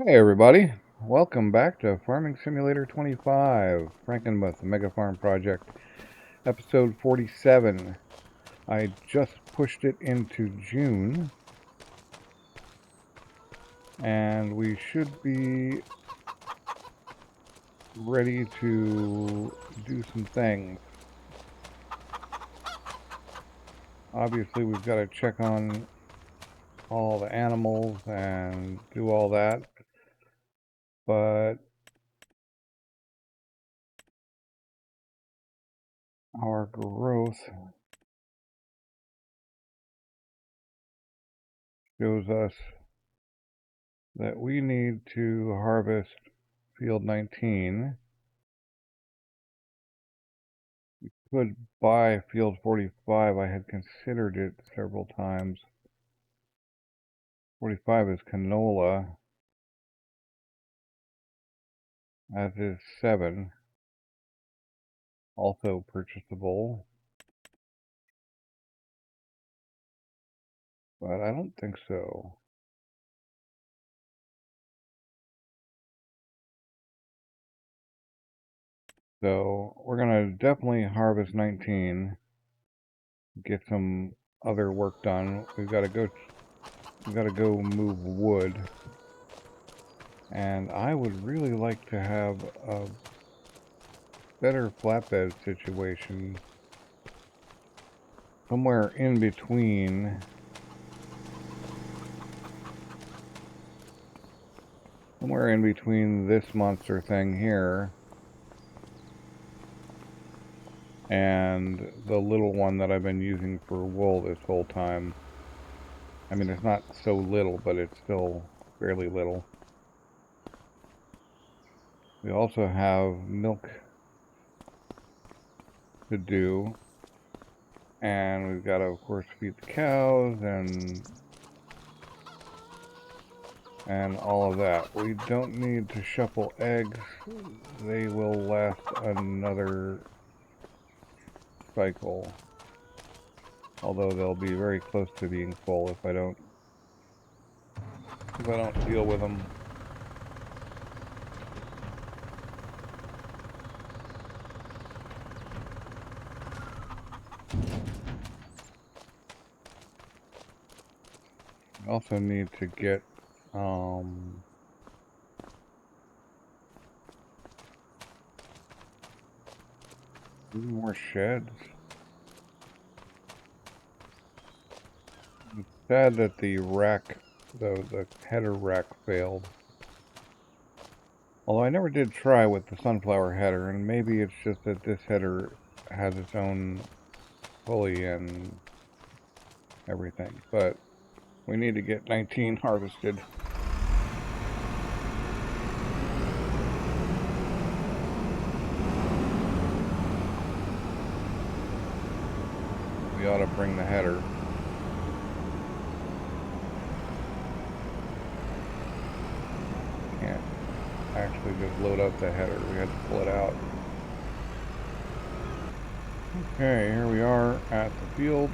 Hey everybody, welcome back to Farming Simulator 25, Frankenmuth Mega Farm Project, episode 47. I just pushed it into June, and we should be ready to do some things. Obviously, we've got to check on all the animals and do all that, but our growth shows us that we need to harvest field 19. Could buy field 45. I had considered it several times. 45 is canola, as is 7, also purchasable. But I don't think so. So we're gonna definitely harvest 19, get some other work done. We've got to go move wood, and I would really like to have a better flatbed situation somewhere in between. Somewhere in between this monster thing here and the little one that I've been using for wool this whole time. I mean, it's not so little, but it's still fairly little. We also have milk to do, and we've got to, of course, feed the cows and all of that. We don't need to shuffle eggs. They will last another cycle, although they'll be very close to being full if I don't deal with them. I also need to get more sheds. It's sad that the rack, the header rack failed. Although I never did try with the sunflower header, and maybe it's just that this header has its own pulley and everything. But we need to get 19 harvested. We ought to bring the header. Can't actually just load up the header. We have to pull it out. Okay, here we are at the field.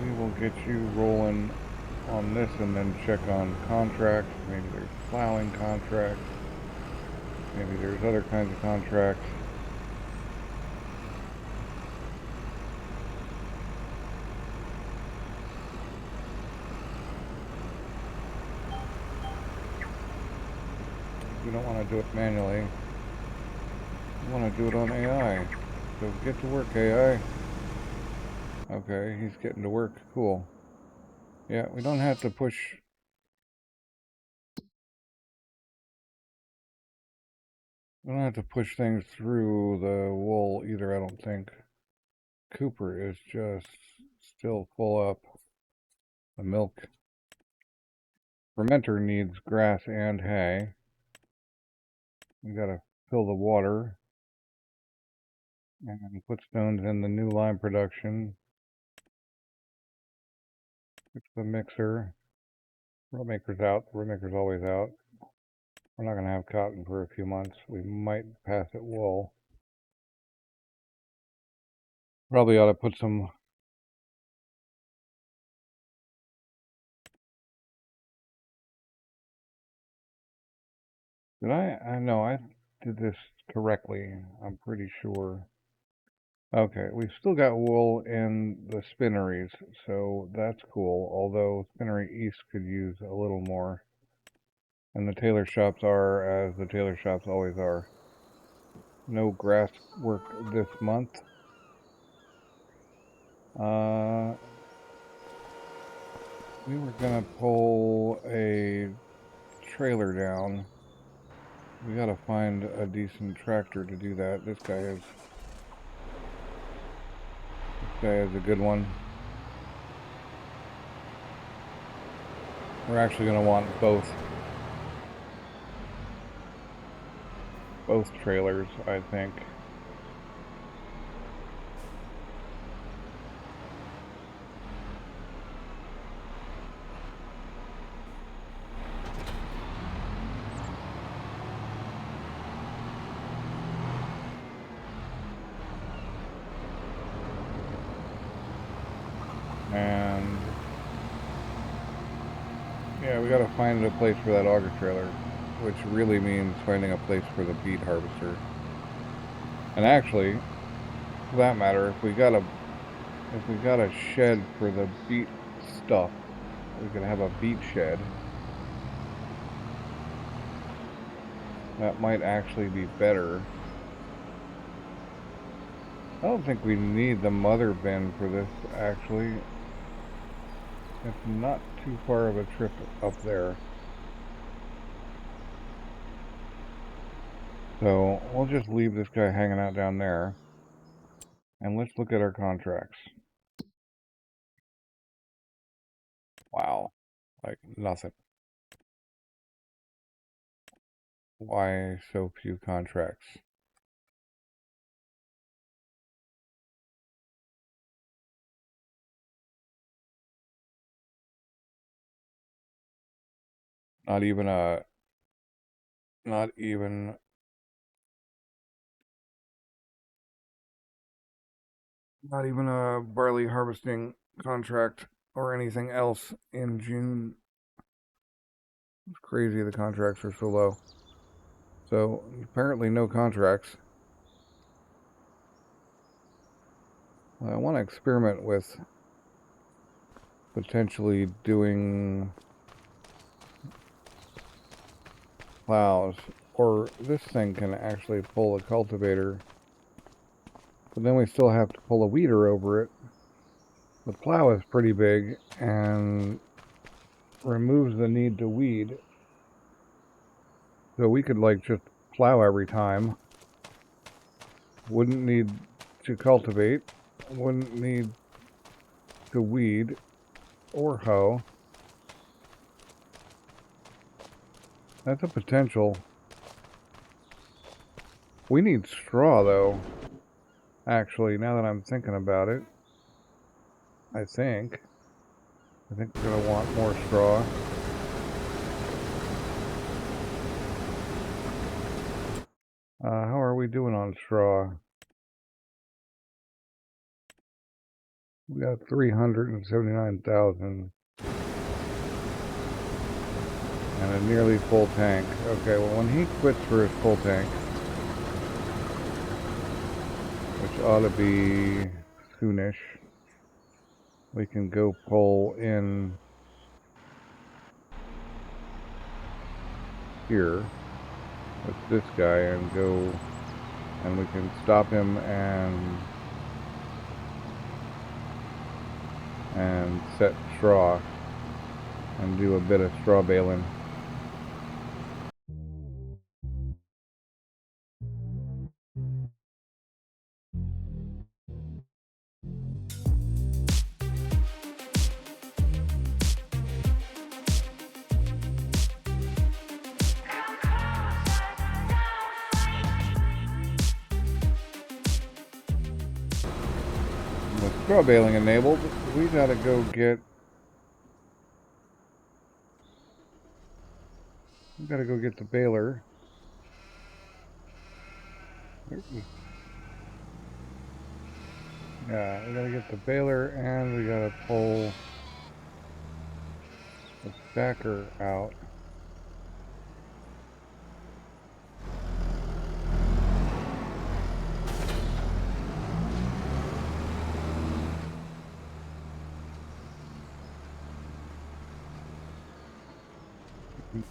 We will get you rolling on this and then check on contracts. Maybe there's plowing contracts. Maybe there's other kinds of contracts. We don't want to do it manually. We want to do it on AI. So get to work, AI. Okay, he's getting to work. Cool. Yeah, we don't have to push. We don't have to push things through the wool either, I don't think. Cooper is just still full up. The milk fermenter needs grass and hay. We gotta fill the water and put stones in the new lime production. Fix the mixer. Row maker's out. The row maker's always out. We're not gonna have cotton for a few months. We might pass it wool. Probably ought to put some... Did I know I did this correctly. I'm pretty sure. Okay, we've still got wool in the spinneries, so that's cool. Although Spinnery East could use a little more. And the tailor shops are as the tailor shops always are. No grass work this month. We were gonna pull a trailer down. We gotta find a decent tractor to do that. This guy is a good one. We're actually gonna want both trailers, I think. And yeah, we gotta find a place for that auger trailer, which really means finding a place for the BEET harvester. And actually, for that matter, if we got a shed for the BEET stuff, we could have a BEET shed. That might actually be better. I don't think we need the mother bin for this, actually. It's not too far of a trip up there. So we'll just leave this guy hanging out down there. And let's look at our contracts. Wow. Like nothing. Why so few contracts? Not even a not even a barley harvesting contract or anything else in June. It's crazy the contracts are so low. So apparently no contracts. I want to experiment with potentially doing plows, or this thing can actually pull a cultivator, but then we still have to pull a weeder over it. The plow is pretty big and removes the need to weed, so we could like just plow every time. Wouldn't need to cultivate, wouldn't need to weed or hoe. That's a potential. We need straw though. Actually, now that I'm thinking about it, I think we're gonna want more straw. How are we doing on straw? We got 379,000 and a nearly full tank. Okay, well when he quits for his full tank, which ought to be soonish, we can go pull in here with this guy and go, and we can stop him and set straw and do a bit of straw baling. With straw baling enabled, we gotta go get the baler. Yeah, we gotta get the baler and we gotta pull the stacker out.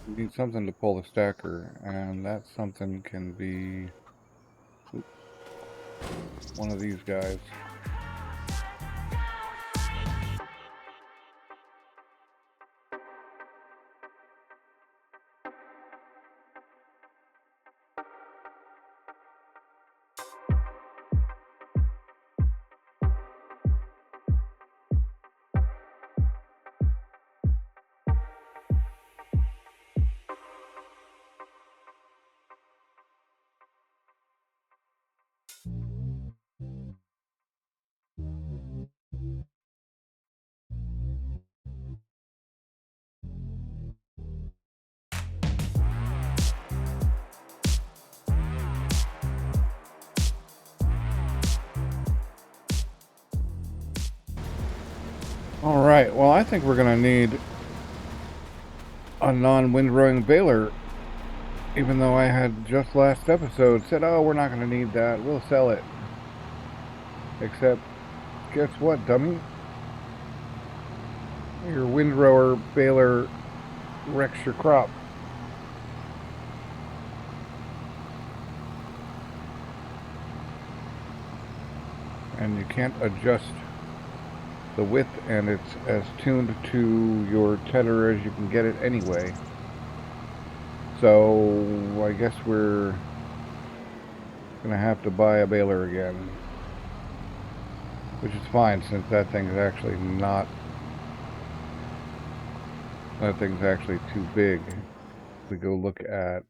We need something to pull the stacker, and that something can be one of these guys. All right, well, I think we're gonna need a non-windrowing baler, even though I had just last episode said, oh, we're not gonna need that, we'll sell it. Except, guess what, dummy? Your windrower baler wrecks your crop. And you can't adjust the width, and it's as tuned to your tether as you can get it anyway. So I guess we're gonna have to buy a baler again, which is fine since that thing's actually not, that thing's actually too big. We go look at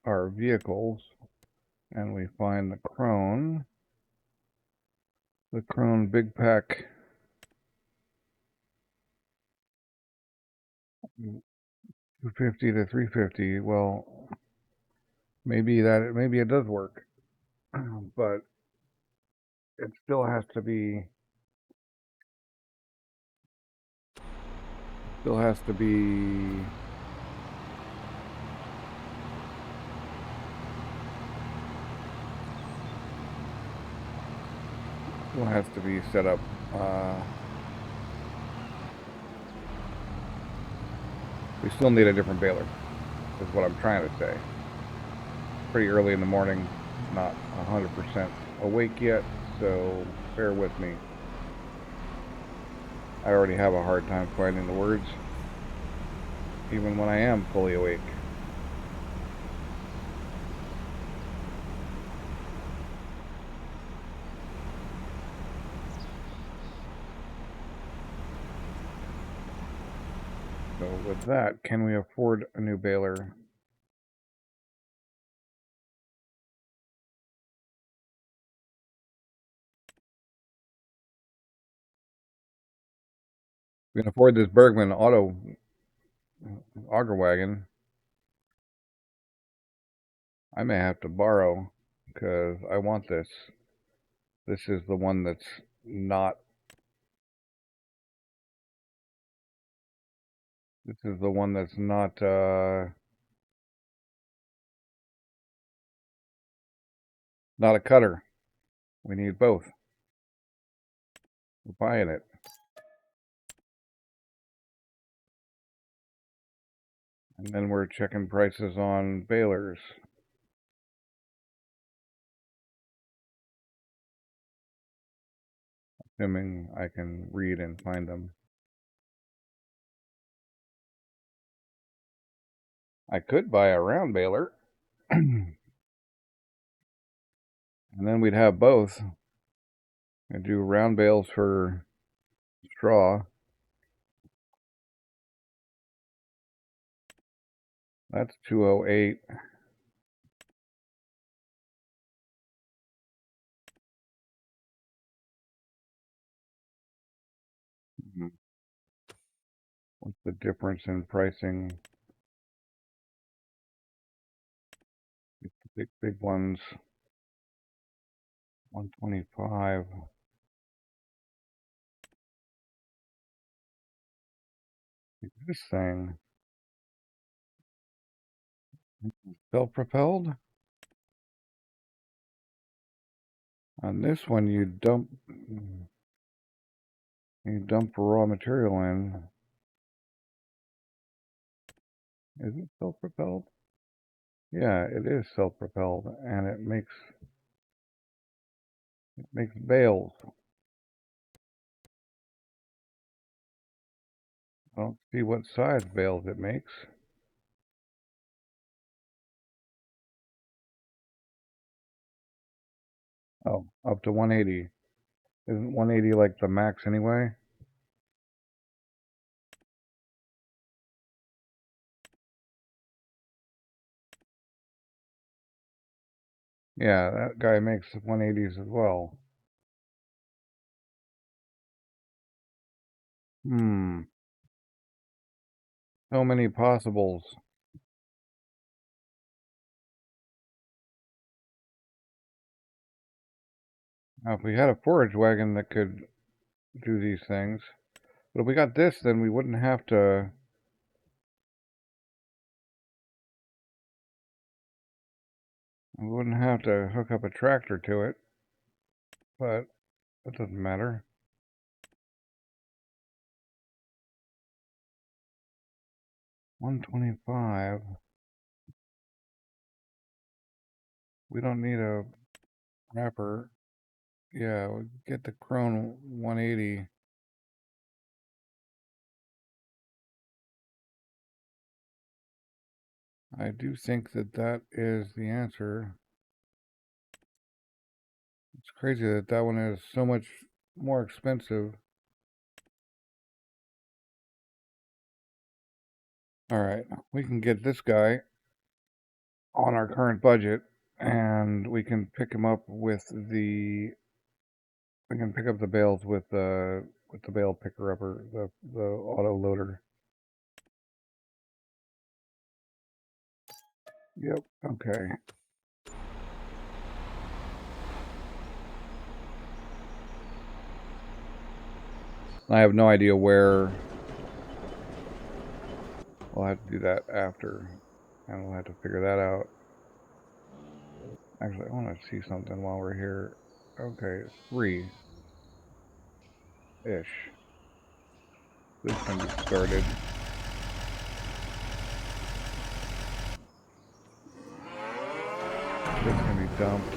our vehicles and we find the Krone Big Pack 250 to 350. Well, maybe it does work, but it still has to be still has to be set up. We still need a different baler, is what I'm trying to say. Pretty early in the morning, not 100% awake yet, so bear with me. I already have a hard time finding the words, even when I am fully awake. So with that, can we afford a new baler? We can afford this Bergman auto auger wagon. I may have to borrow because I want this. This is the one that's not. This is the one that's not. Not a cutter. We need both. We're buying it. And then we're checking prices on balers. Assuming I can read and find them. I could buy a round baler. And then we'd have both. And do round bales for straw. That's 208. What's the difference in pricing? The big ones. 125. This thing. Self-propelled? On this one, you dump raw material in. Is it self-propelled? Yeah, it is self-propelled, and it makes bales. I don't see what size bales it makes. Oh, up to 180. Isn't 180 like the max anyway? Yeah, that guy makes 180s as well. So many possibles. Now, if we had a forage wagon that could do these things, but if we got this, then we wouldn't have to. We wouldn't have to hook up a tractor to it, but that doesn't matter. $125. We don't need a wrapper. Yeah, we'll get the Krone 180. I do think that that is the answer. It's crazy that that one is so much more expensive. All right, we can get this guy on our current budget, and we can pick him up with the. We can pick up the bales with the bale picker upper, the auto loader. Yep. Okay. I have no idea where. We'll have to do that after, and we'll have to figure that out. Actually, I want to see something while we're here. Okay, 3-ish. This can be started. This can be dumped.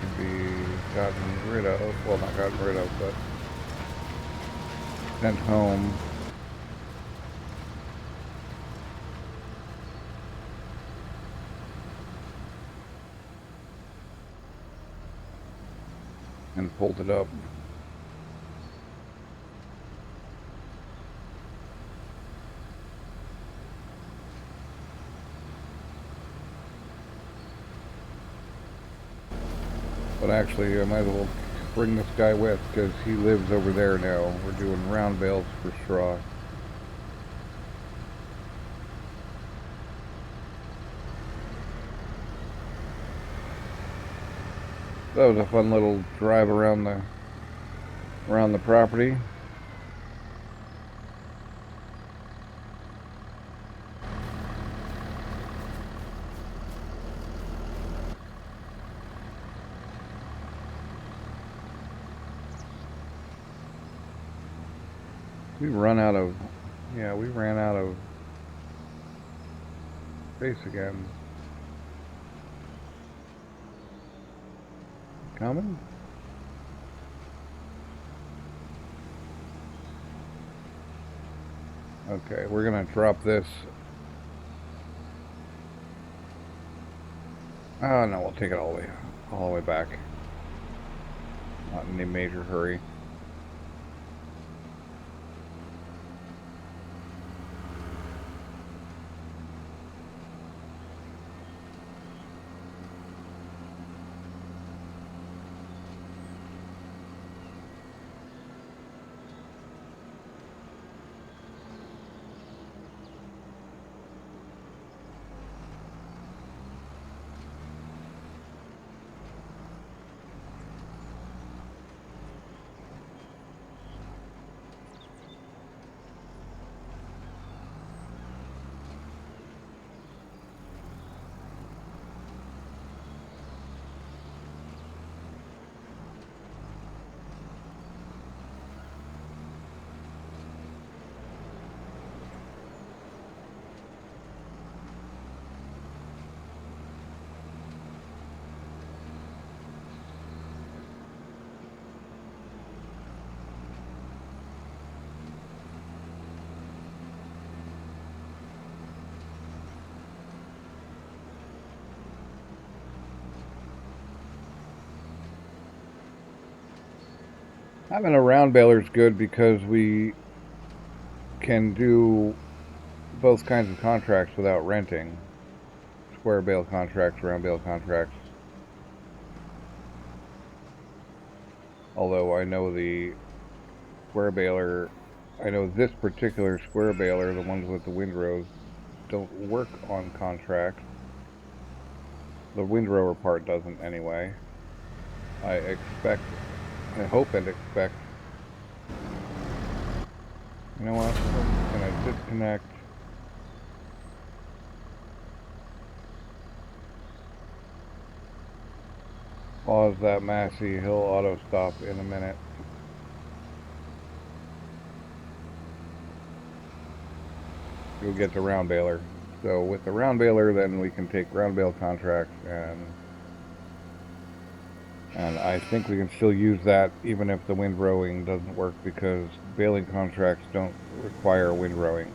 Can be gotten rid of. Well, not gotten rid of, but sent home. And folded up. But actually, I might as well bring this guy with, because he lives over there now. We're doing round bales for straw. That was a fun little drive around the property. We ran out of space again. Coming? Okay, we're gonna drop this. Oh no, we'll take it all the way back. Not in any major hurry. Having a round baler is good because we can do both kinds of contracts without renting. Square bale contracts, round bale contracts. Although I know the square baler, I know this particular square baler, the ones with the windrows, don't work on contracts. The windrower part doesn't anyway. I hope and expect. You know what? I'm gonna disconnect. Pause that Massey. He'll auto stop in a minute. You'll get the round baler. So with the round baler, then we can take round bale contracts, and I think we can still use that even if the windrowing doesn't work, because baling contracts don't require windrowing.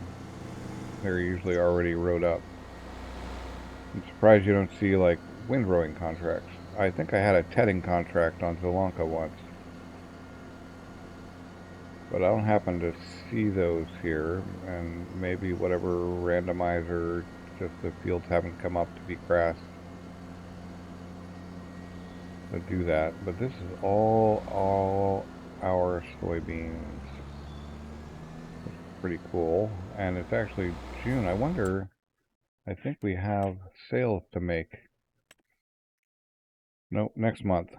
They're usually already rowed up. I'm surprised you don't see like windrowing contracts. I think I had a tedding contract on Zielonka once, but I don't happen to see those here, and maybe whatever randomizer, just the fields haven't come up to be grassed to do that. But this is all our soybeans. It's pretty cool, and it's actually June. I wonder, I think we have sales to make. No, next month.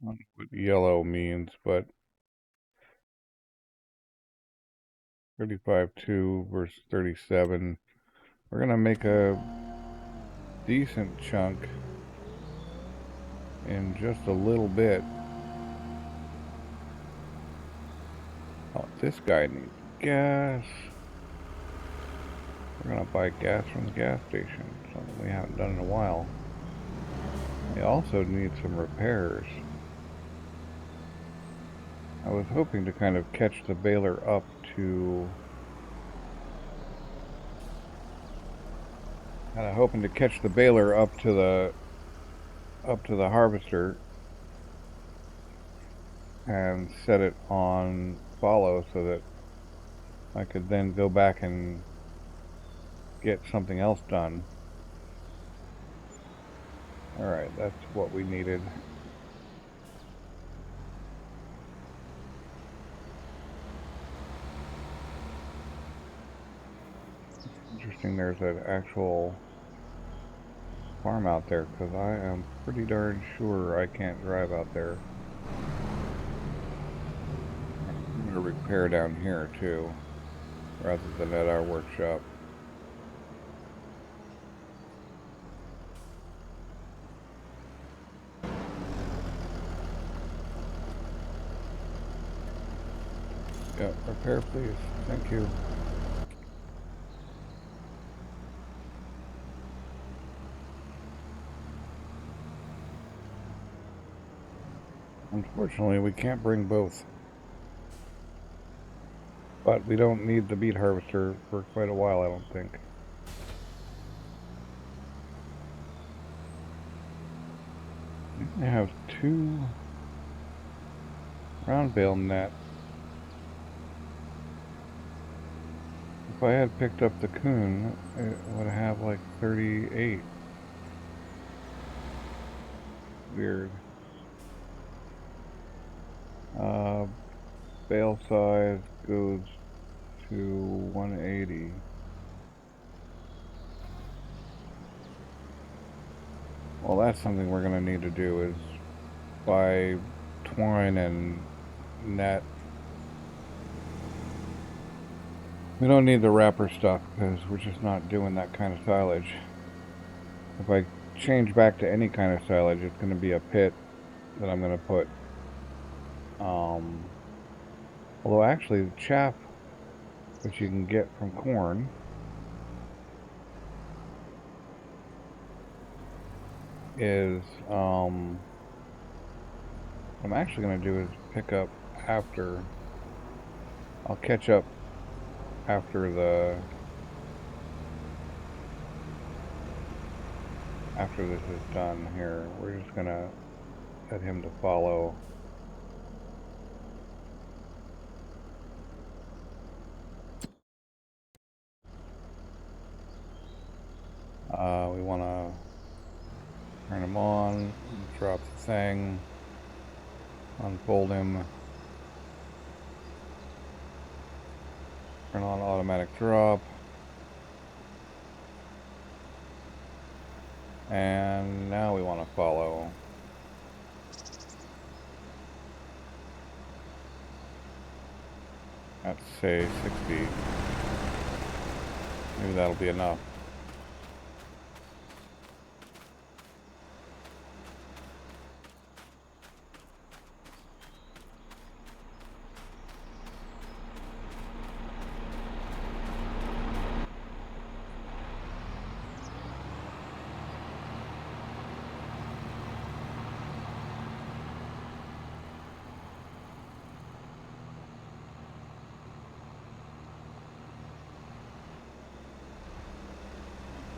I don't know what yellow means, but 35.2 versus 37. We're gonna make a decent chunk in just a little bit. Oh, this guy needs gas. We're gonna buy gas from the gas station, something we haven't done in a while. He also needs some repairs. I was hoping to kind of catch the baler up to the harvester and set it on follow so that I could then go back and get something else done. Alright, that's what we needed. Interesting there's an actual farm out there, because I am pretty darn sure I can't drive out there. I'm going to repair down here too, rather than at our workshop. Yeah, repair please. Thank you. Unfortunately, we can't bring both. But we don't need the BEET harvester for quite a while, I don't think. I have 2 round bale nets. If I had picked up the coon, it would have like 38. Weird. Bale size goes to 180. Well, that's something we're gonna need to do, is buy twine and net. We don't need the wrapper stuff because we're just not doing that kind of silage. If I change back to any kind of silage, it's going to be a pit that I'm going to put. Although actually the chaff, which you can get from corn, is what I'm actually going to do is pick up after. I'll catch up after after this is done here, we're just gonna set him to follow. We want to turn him on, drop the thing, unfold him, turn on automatic drop, and now we want to follow. Let's say 60. Maybe that'll be enough.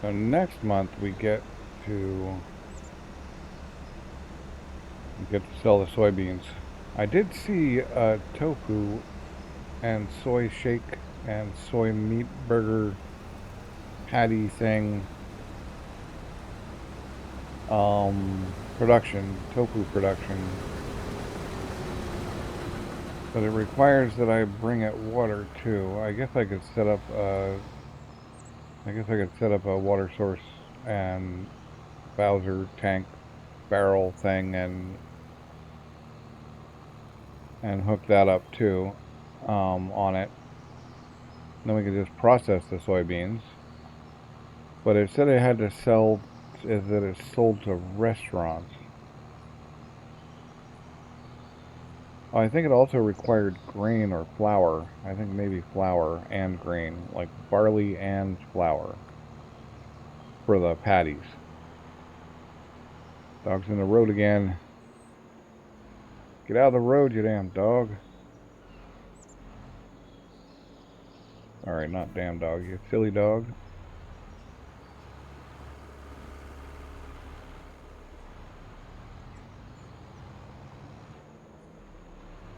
So next month we get to sell the soybeans. I did see tofu and soy shake and soy meat burger patty thing production, tofu production, but it requires that I bring it water too. I guess I could set up a water source and Bowser tank barrel thing and hook that up too on it. Then we could just process the soybeans. But it said it had to sell, is that it's sold to restaurants. Oh, I think it also required grain or flour. I think maybe flour and grain, like barley and flour for the patties. Dog's in the road again. Get out of the road, you damn dog. Alright, not damn dog, you silly dog.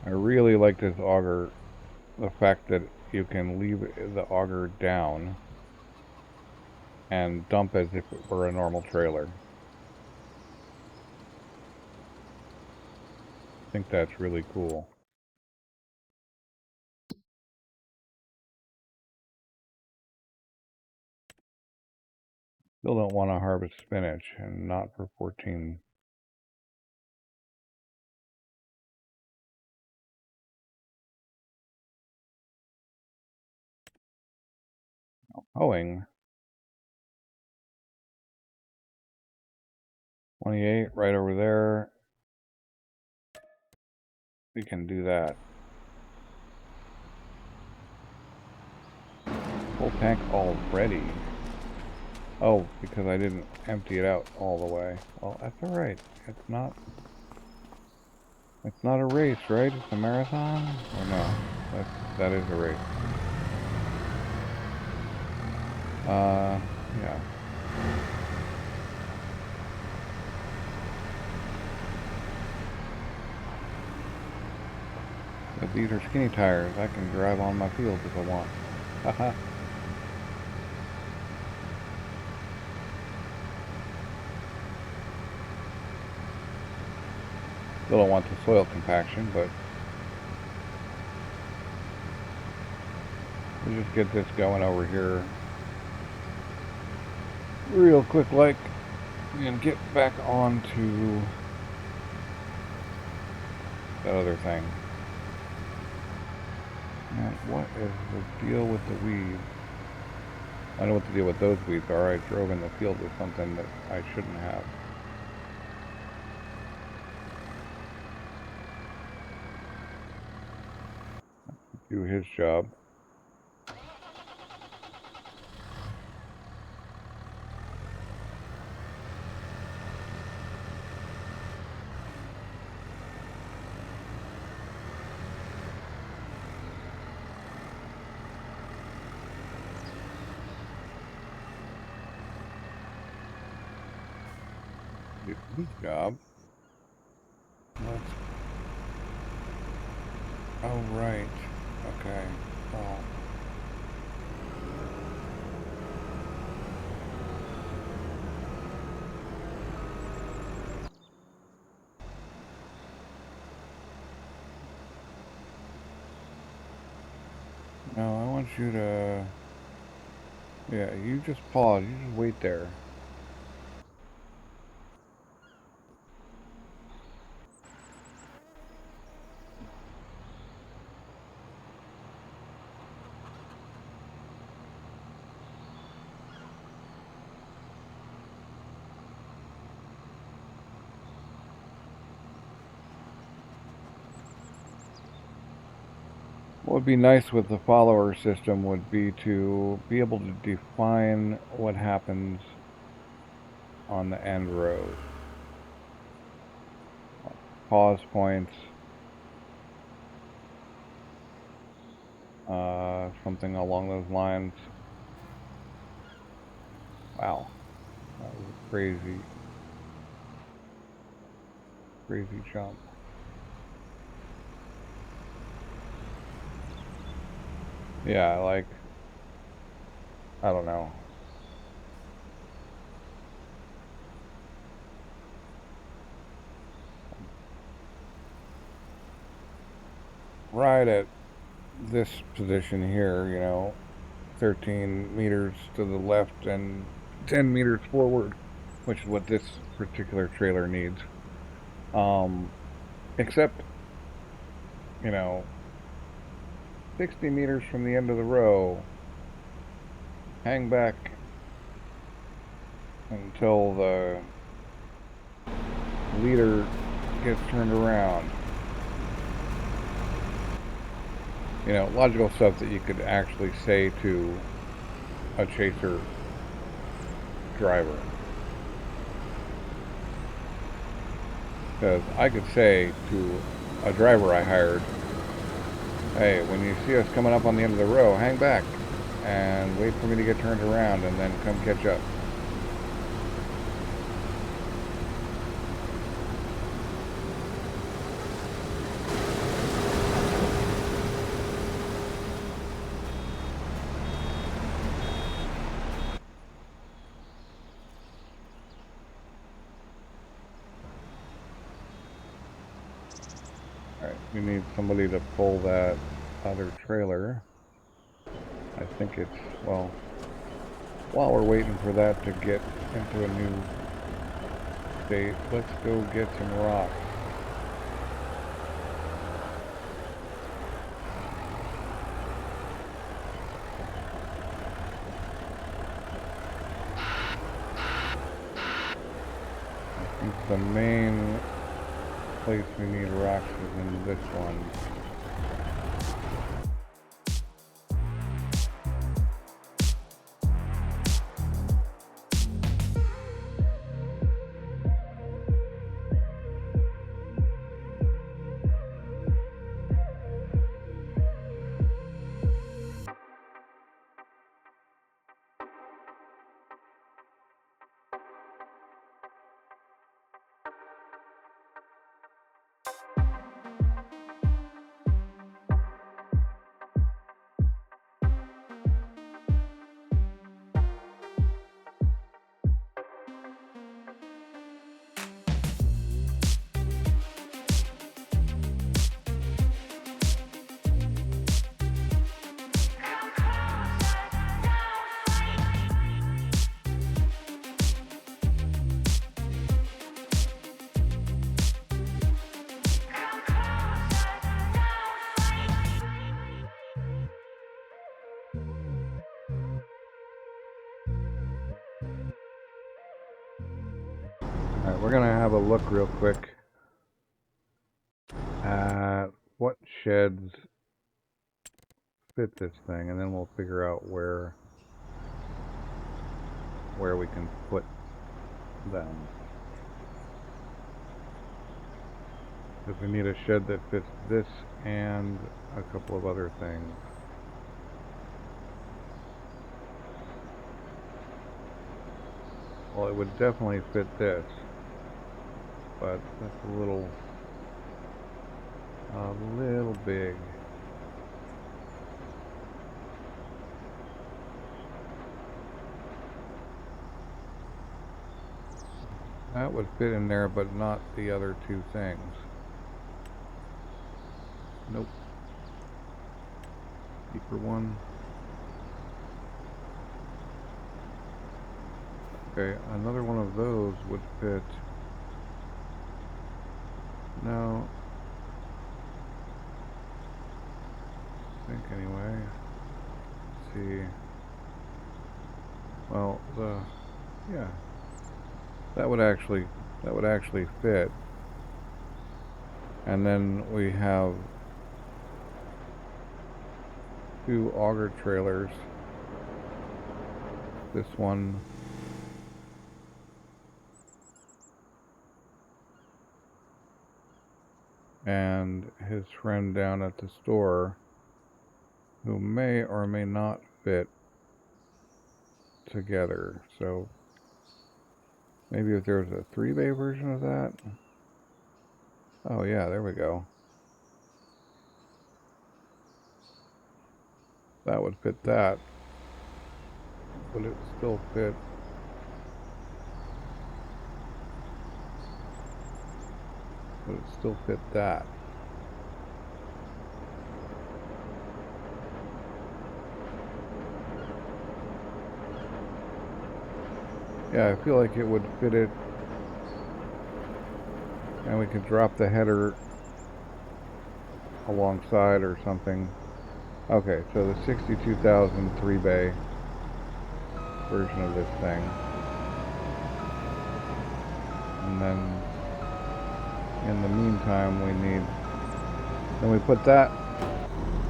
I really like this auger, the fact that you can leave the auger down and dump as if it were a normal trailer. I think that's really cool. Still don't want to harvest spinach, and not for 14. Hoeing. 28, right over there. We can do that. Full tank already. Oh, because I didn't empty it out all the way. Well, that's alright. It's not a race, right? It's a marathon? Or no? That is a race. Yeah. But these are skinny tires. I can drive on my field if I want. Haha. Still don't want the soil compaction, but we'll just get this going over here real quick like and get back on to that other thing. And what is the deal with the weeds? I know what the deal with those weeds are. I drove in the field with something that I shouldn't have. Do his job. did this job. Let's... Oh, right. Okay. Oh. No, I want you to... Yeah, you just pause. You just wait there. What would be nice with the follower system would be to be able to define what happens on the end road. Pause points, something along those lines. Wow, that was a crazy jump. Yeah, like, I don't know. Right at this position here, you know, 13 meters to the left and 10 meters forward, which is what this particular trailer needs. Except, you know, 60 meters from the end of the row, hang back until the leader gets turned around. You know, logical stuff that you could actually say to a chaser driver. Because I could say to a driver I hired, hey, when you see us coming up on the end of the row, hang back and wait for me to get turned around and then come catch up. Alright, we need somebody to pull that other trailer. I think it's, well, while we're waiting for that to get into a new state, let's go get some rocks. I think the main place we need rocks is in this one. Alright, we're gonna have a look real quick at what sheds fit this thing, and then we'll figure out where we can put them. Because we need a shed that fits this and a couple of other things. Well, it would definitely fit this. but that's a little big. That would fit in there, but not the other two things. Nope. Deeper one. Okay, another one of those would fit. No. I think anyway. Let's see. Well, yeah. That would actually fit. And then we have two auger trailers. This one and his friend down at the store, who may or may not fit together. So maybe if there's a 3-bay version of that. Oh yeah, there we go. That would fit that. Would it still fit? Would it still fit that? Yeah, I feel like it would fit it. And we could drop the header alongside or something. Okay, so the 62,000 3-bay version of this thing. And then in the meantime then we put that,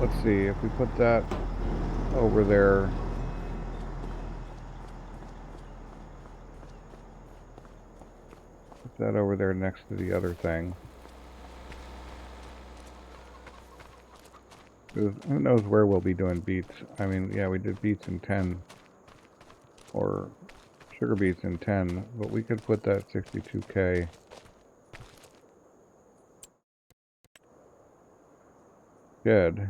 let's see, if we put that over there, put that over there next to the other thing. Who knows where we'll be doing beets. I mean, yeah, we did beets in 10, or sugar beets in 10, but we could put that 62K. Good.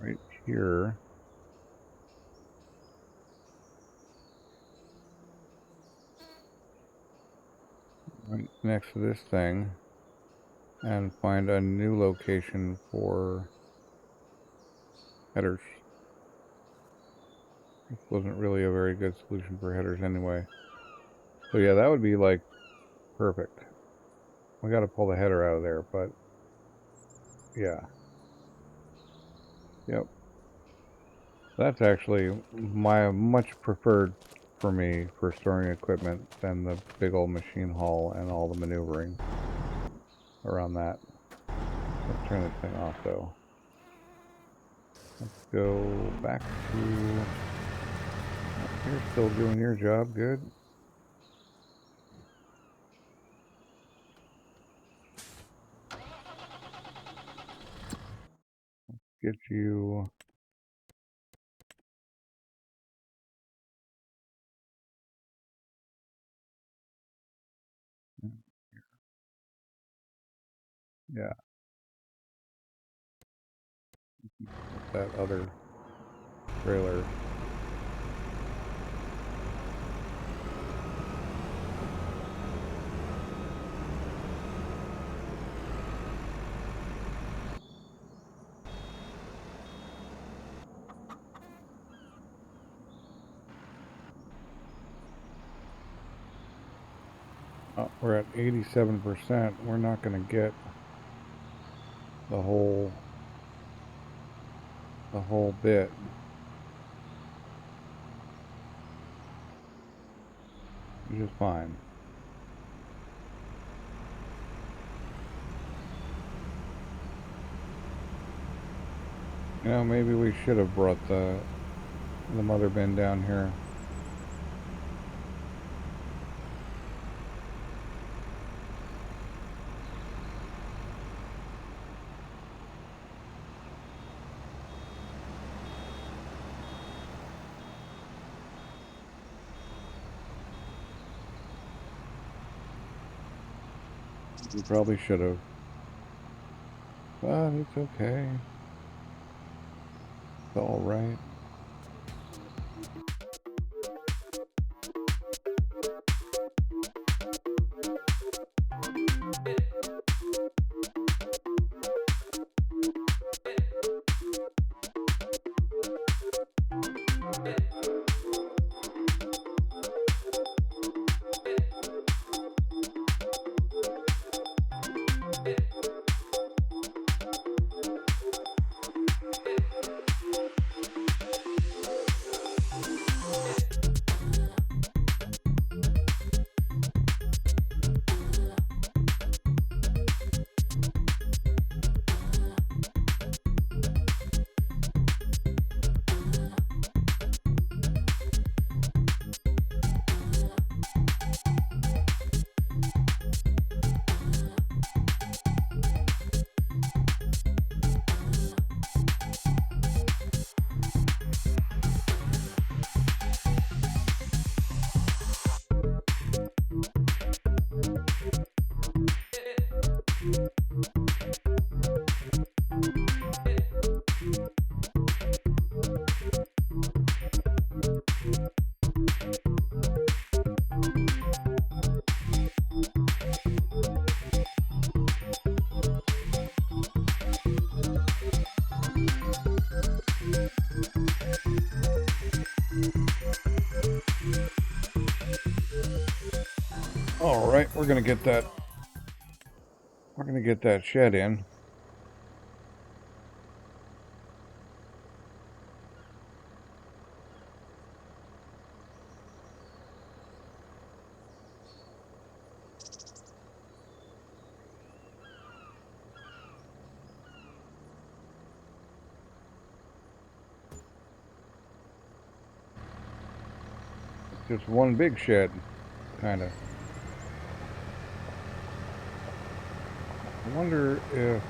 Right here. Right next to this thing. And find a new location for headers. This wasn't really a very good solution for headers anyway. So yeah, that would be like perfect. We got to pull the header out of there, but yeah. Yep. That's actually my much preferred for me for storing equipment than the big old machine haul and all the maneuvering around that. Let's turn this thing off though. Let's go back to... You're still doing your job, good. Get you... Yeah. That other trailer. Oh, we're at 87%. We're not going to get the whole bit. Which is fine. You know, maybe we should have brought the mother bin down here. We probably should have. But it's okay. It's all right. All right, we're gonna get that. We're gonna get that shed in. Just one big shed, kind of. I wonder if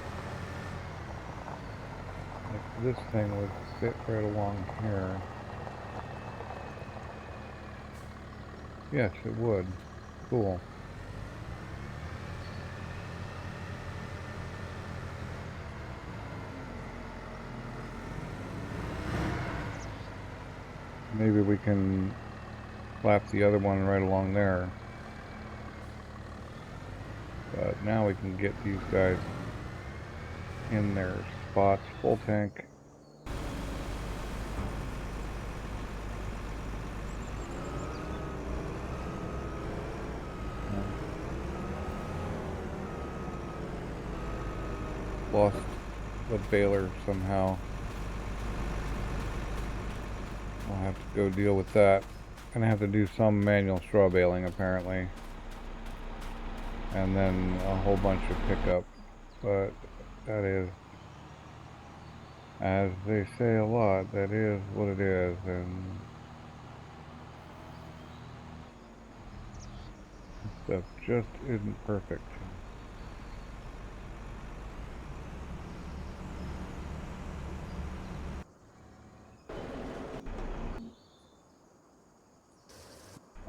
this thing would fit right along here. Yes, it would. Cool. Maybe we can slap the other one right along there. But now we can get these guys in their spots. Full tank. Lost the baler somehow. I'll have to go deal with that. Gonna have to do some manual straw baling apparently. And then a whole bunch of pickup. But that is, as they say a lot, that is what it is. And stuff just isn't perfect.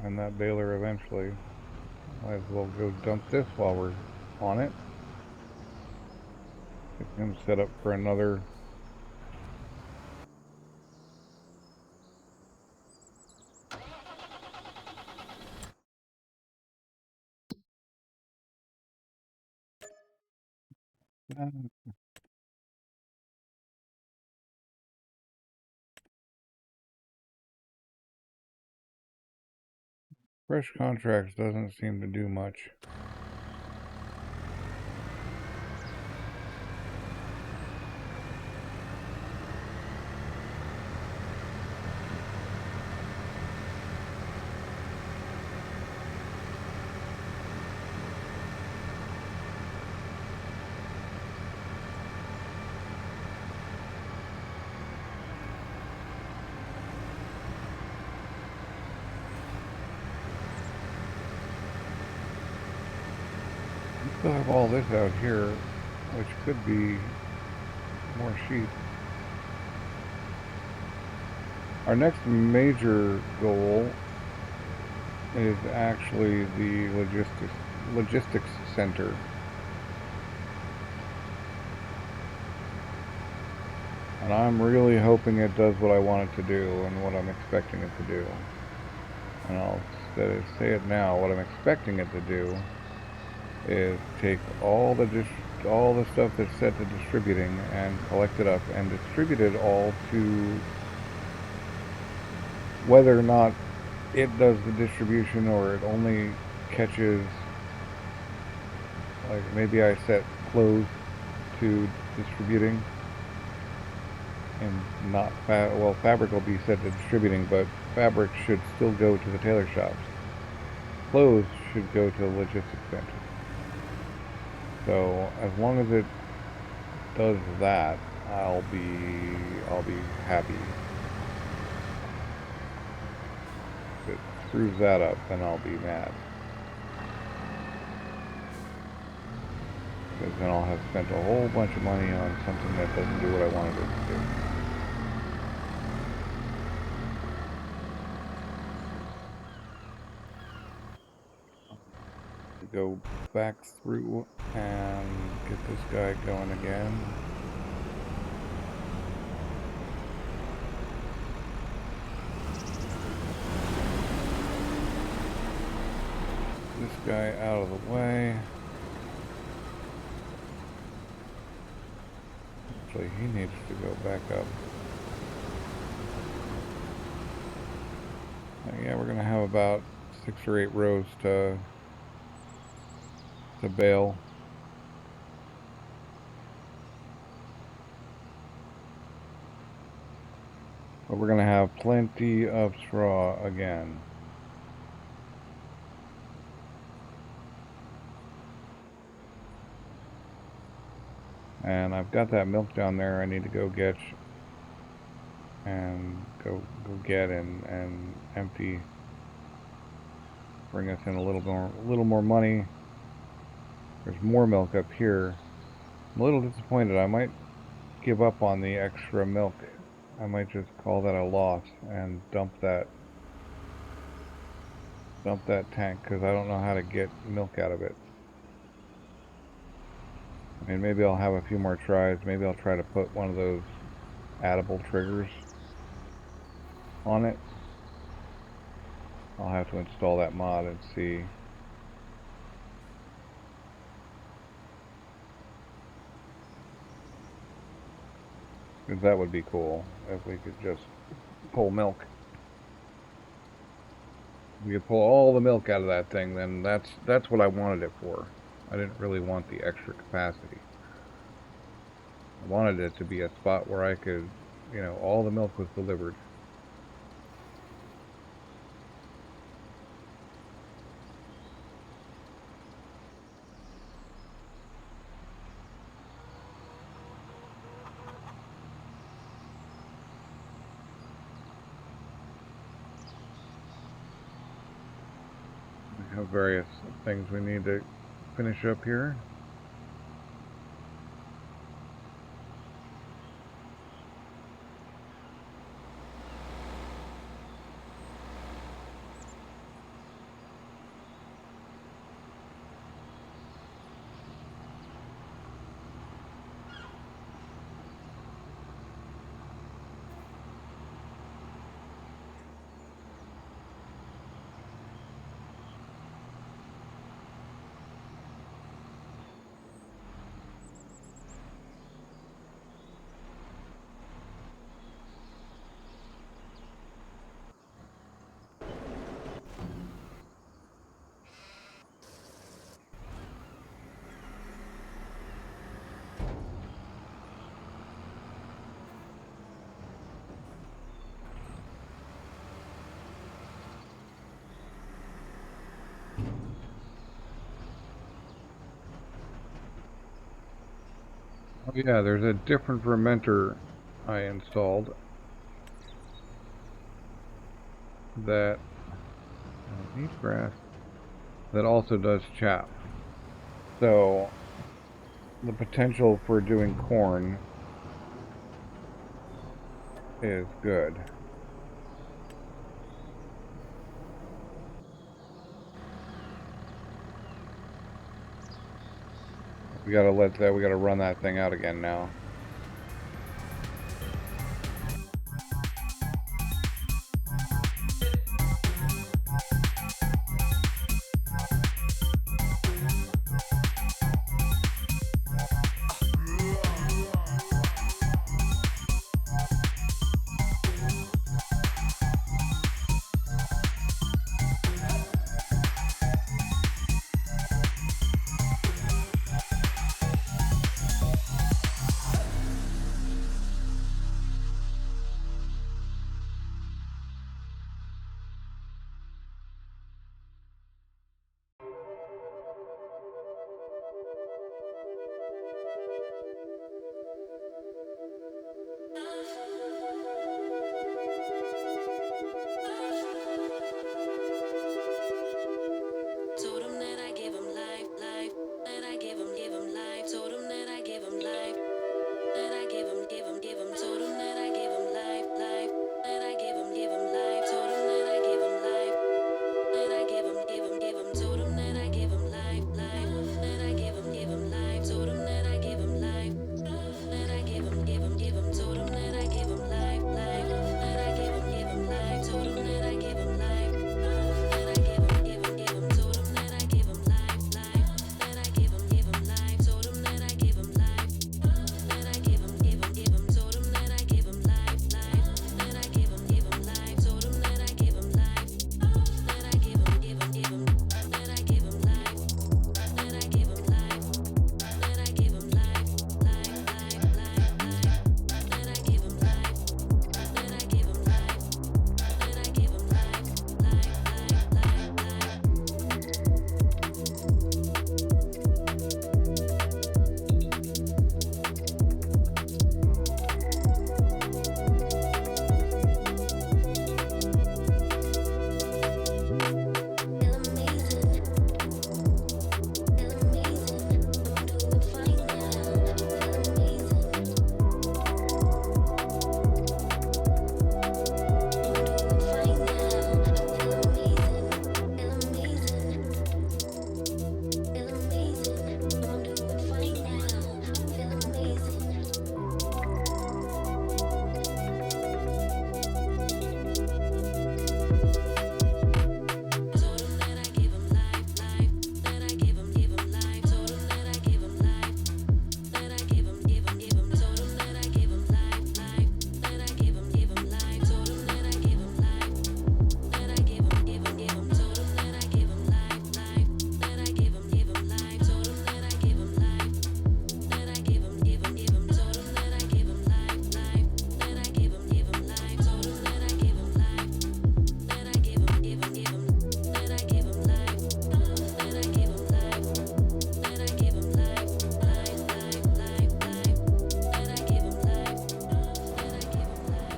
Find that baler eventually. Might as well go dump this while we're on it. Get him set up for another. Fresh contracts doesn't seem to do much. We still have all this out here, which could be more sheep. Our next major goal is actually the logistics center. And I'm really hoping it does what I want it to do and what I'm expecting it to do. And I'll say it now. What I'm expecting it to do is take all the stuff that's set to distributing and collect it up and distribute it all to whether or not it does the distribution or it only catches, like maybe I set clothes to distributing and not well, fabric will be set to distributing, but fabric should still go to the tailor shops. Clothes should go to the logistics center. So as long as it does that, I'll be happy. If it screws that up, then I'll be mad. Because then I'll have spent a whole bunch of money on something that doesn't do what I wanted it to do. Go back through and get this guy going again. This guy out of the way. Actually, he needs to go back up. Yeah, we're gonna have about 6 or 8 rows to bale. But we're gonna have plenty of straw again. And I've got that milk down there I need to go get and go get and empty. Bring us in a little more money. There's more milk up here. I'm a little disappointed. I might give up on the extra milk. I might just call that a loss and dump that tank because I don't know how to get milk out of it. I mean, maybe I'll have a few more tries. Maybe I'll try to put one of those addable triggers on it. I'll have to install that mod and see. Because that would be cool if we could just pull milk. If we could pull all the milk out of that thing, then that's what I wanted it for. I didn't really want the extra capacity. I wanted it to be a spot where I could, you know, all the milk was delivered. We have various things we need to finish up here. Oh yeah, there's a different fermenter I installed that needs grass that also does chaff. So the potential for doing corn is good. We gotta run that thing out again now.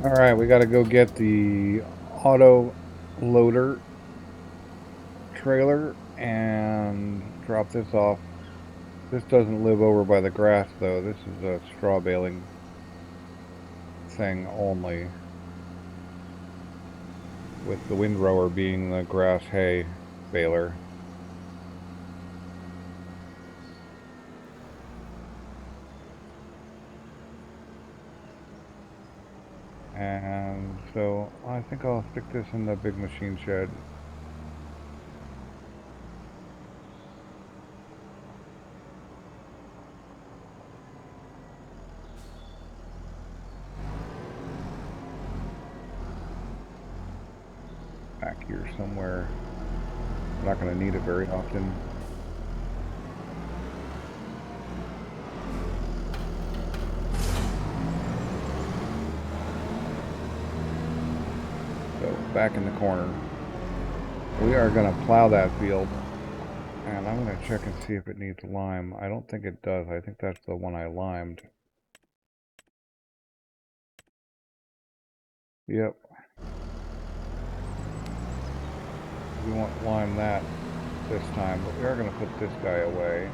Alright, we gotta go get the auto loader trailer and drop this off. This doesn't live over by the grass though. This is a straw baling thing only, with the windrower being the grass hay baler. And so I think I'll stick this in the big machine shed. Back here somewhere. I'm not going to need it very often. So back in the corner. We are going to plow that field. And I'm going to check and see if it needs lime. I don't think it does. I think that's the one I limed. Yep. We won't lime that this time, but we are going to put this guy away.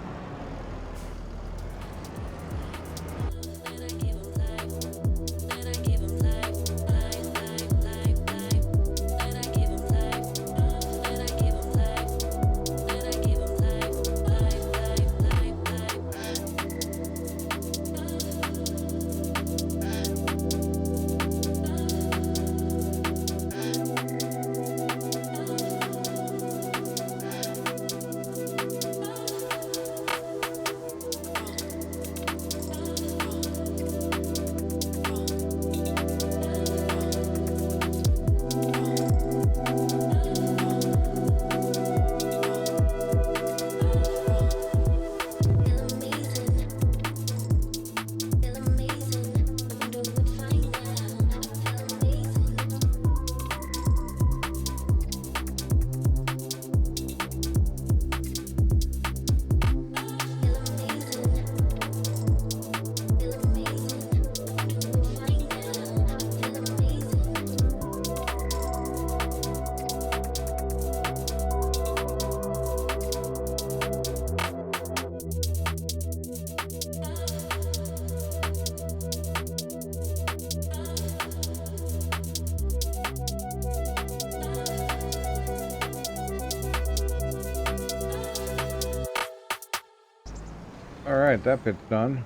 Alright, that bit's done.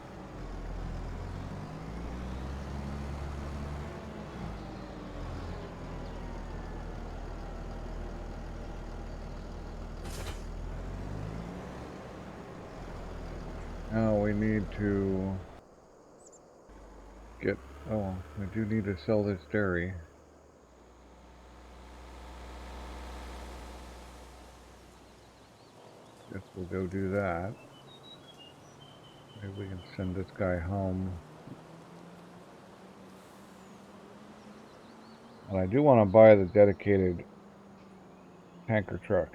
Now we need to get... oh, we do need to sell this dairy. Guess we'll go do that. Maybe we can send this guy home. And I do want to buy the dedicated tanker truck.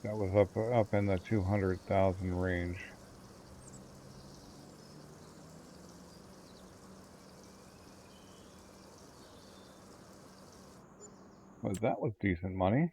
That was up in the 200,000 range. Well, that was decent money.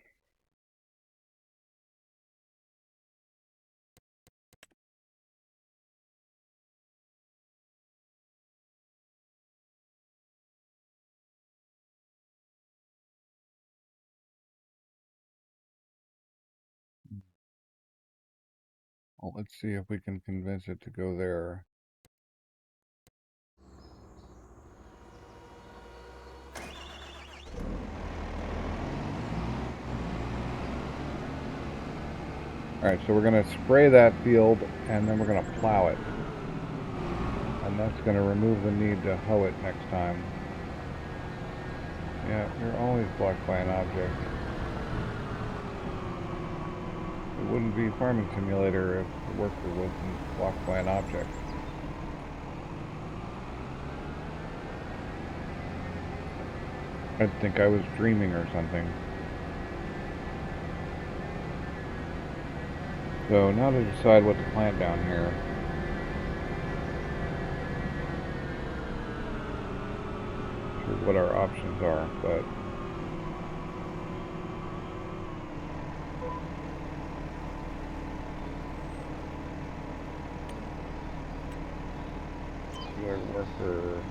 Well, let's see if we can convince it to go there. Alright, so we're going to spray that field, and then we're going to plow it. And And that's going to remove the need to hoe it next time. Yeah, you're always blocked by an object. It wouldn't be Farming Simulator if the worker wasn't blocked by an object. I'd think I was dreaming or something. So now to decide what to plant down here. Not sure what our options are, but worker.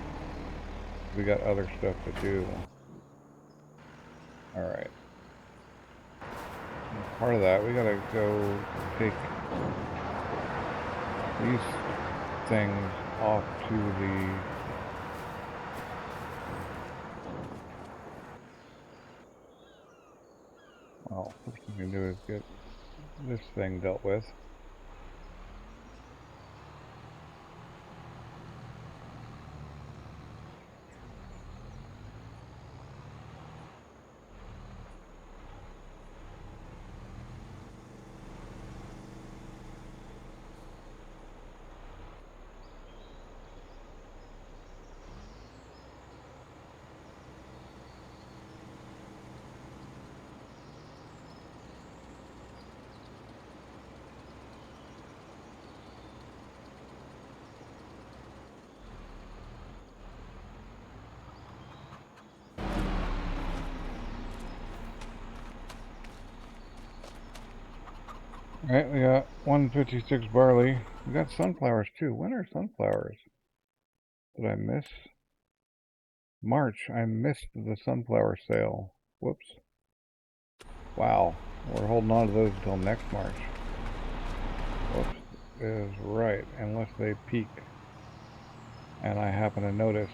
We got other stuff to do. Alright. Part of that, we gotta go take these things off to the well, first thing we can do is get this thing dealt with. Alright, we got 156 barley. We got sunflowers too. When are sunflowers? Did I miss? March. I missed the sunflower sale. Whoops. Wow. We're holding on to those until next March. Whoops is right, unless they peak. And I happen to notice.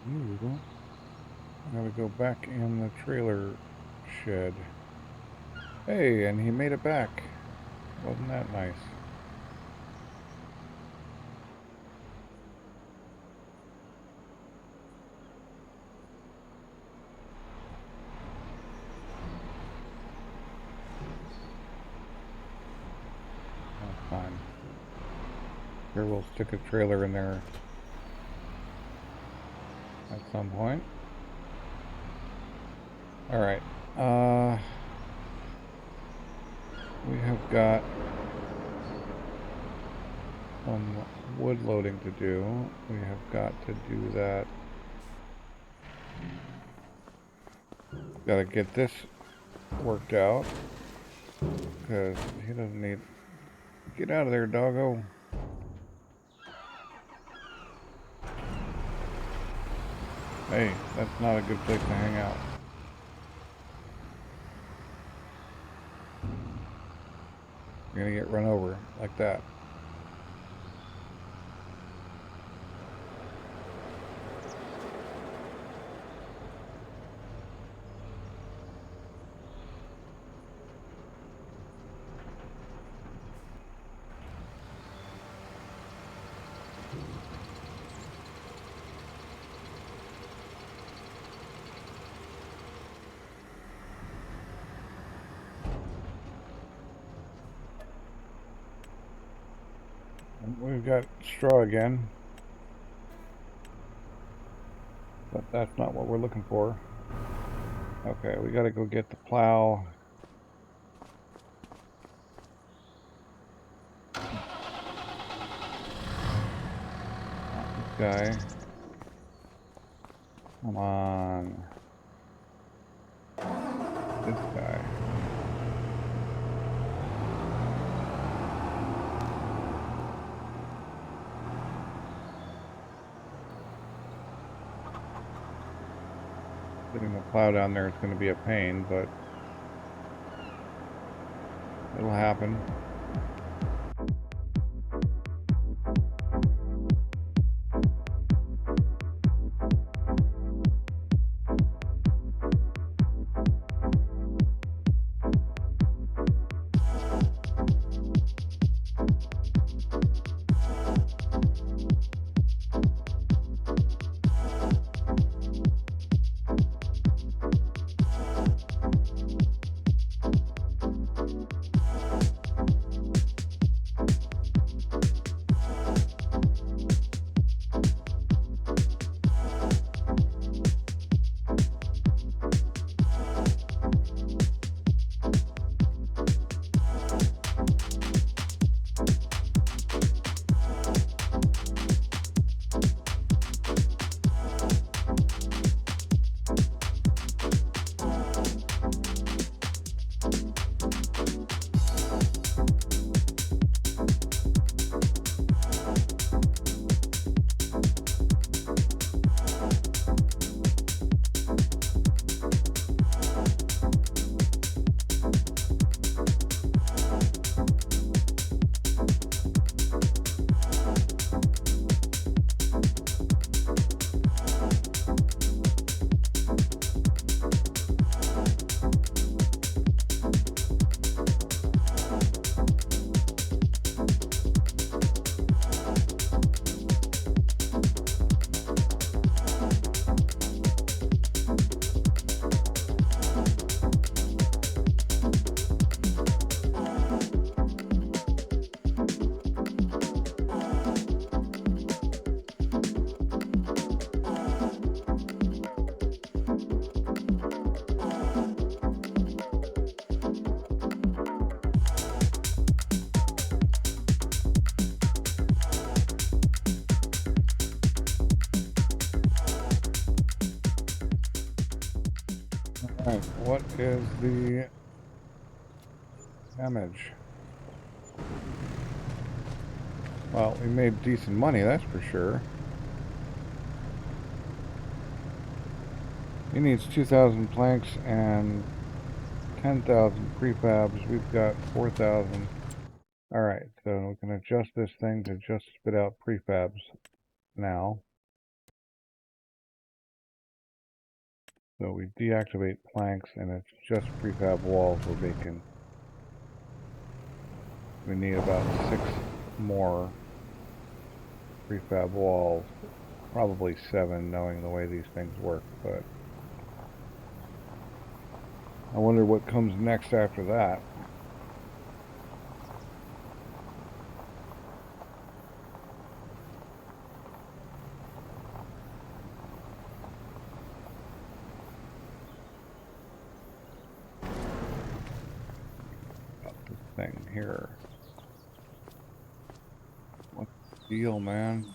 Ooh, I gotta go back in the trailer shed. Hey, and he made it back. Wasn't that nice? That's fine. Here we'll stick a trailer in there at some point. Alright. We have got some wood loading to do. We have got to do that. Gotta get this worked out. Because he doesn't need... Get out of there, doggo. Hey, that's not a good place to hang out. You're gonna get run over like that. we've got straw again. But that's not what we're looking for. Okay, we gotta go get the plow. This guy. Come on. This guy. Getting the plow down there is going to be a pain, but it'll happen. Alright, what is the damage? Well, we made decent money, that's for sure. He needs 2,000 planks and 10,000 prefabs. We've got 4,000. Alright, so we can adjust this thing to just spit out prefabs now. So we deactivate planks and it's just prefab walls we're making. We need about 6 more prefab walls. Probably 7 knowing the way these things work, but I wonder what comes next after that. Thing here. What's the deal, man?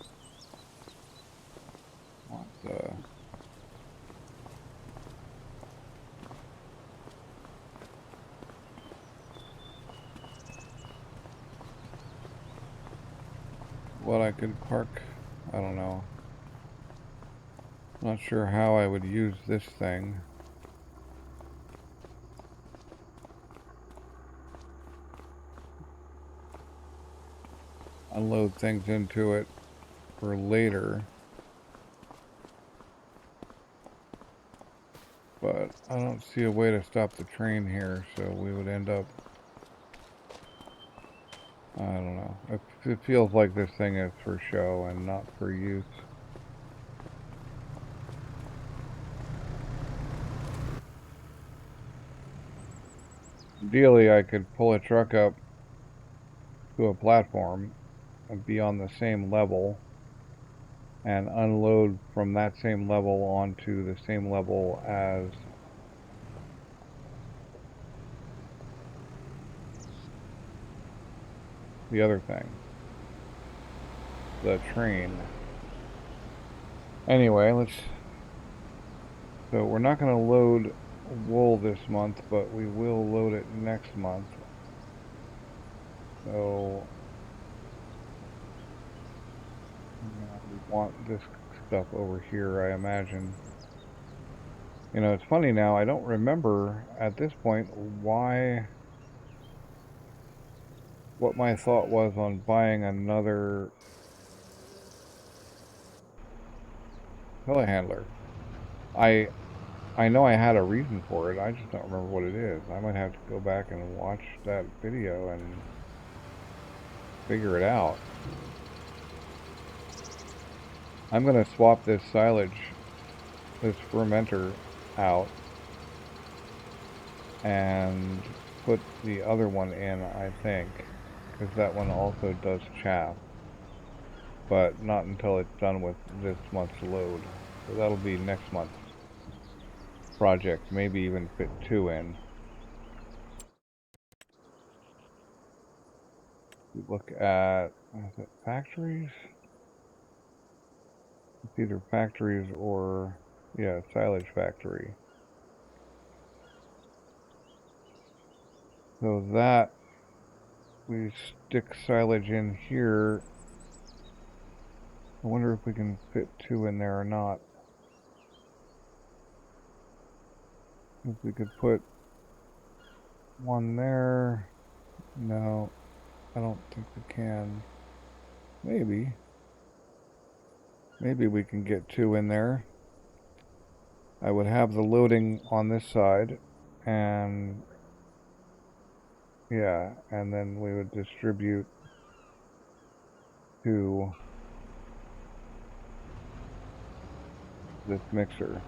What the? What I could park? I don't know. Not sure how I would use this thing. Unload things into it for later. But I don't see a way to stop the train here, so we would end up... I don't know. It feels like this thing is for show and not for use. Ideally, I could pull a truck up to a platform and be on the same level, and unload from that same level onto the same level as the other thing, the train. Anyway, so we're not going to load wool this month, but we will load it next month. So we want this stuff over here, I imagine. You know, it's funny now, I don't remember at this point what my thought was on buying another telehandler. I know I had a reason for it, I just don't remember what it is. I might have to go back and watch that video and figure it out. I'm going to swap this silage, this fermenter out, and put the other one in, I think, because that one also does chaff, but not until it's done with this month's load. So that'll be next month's project, maybe even fit 2 in. We look at, is it factories? It's either factories or, yeah, silage factory. So that, we stick silage in here. I wonder if we can fit 2 in there or not. If we could put 1 there. No, I don't think we can. Maybe we can get 2 in there. I would have the loading on this side, and yeah, and then we would distribute to this mixer.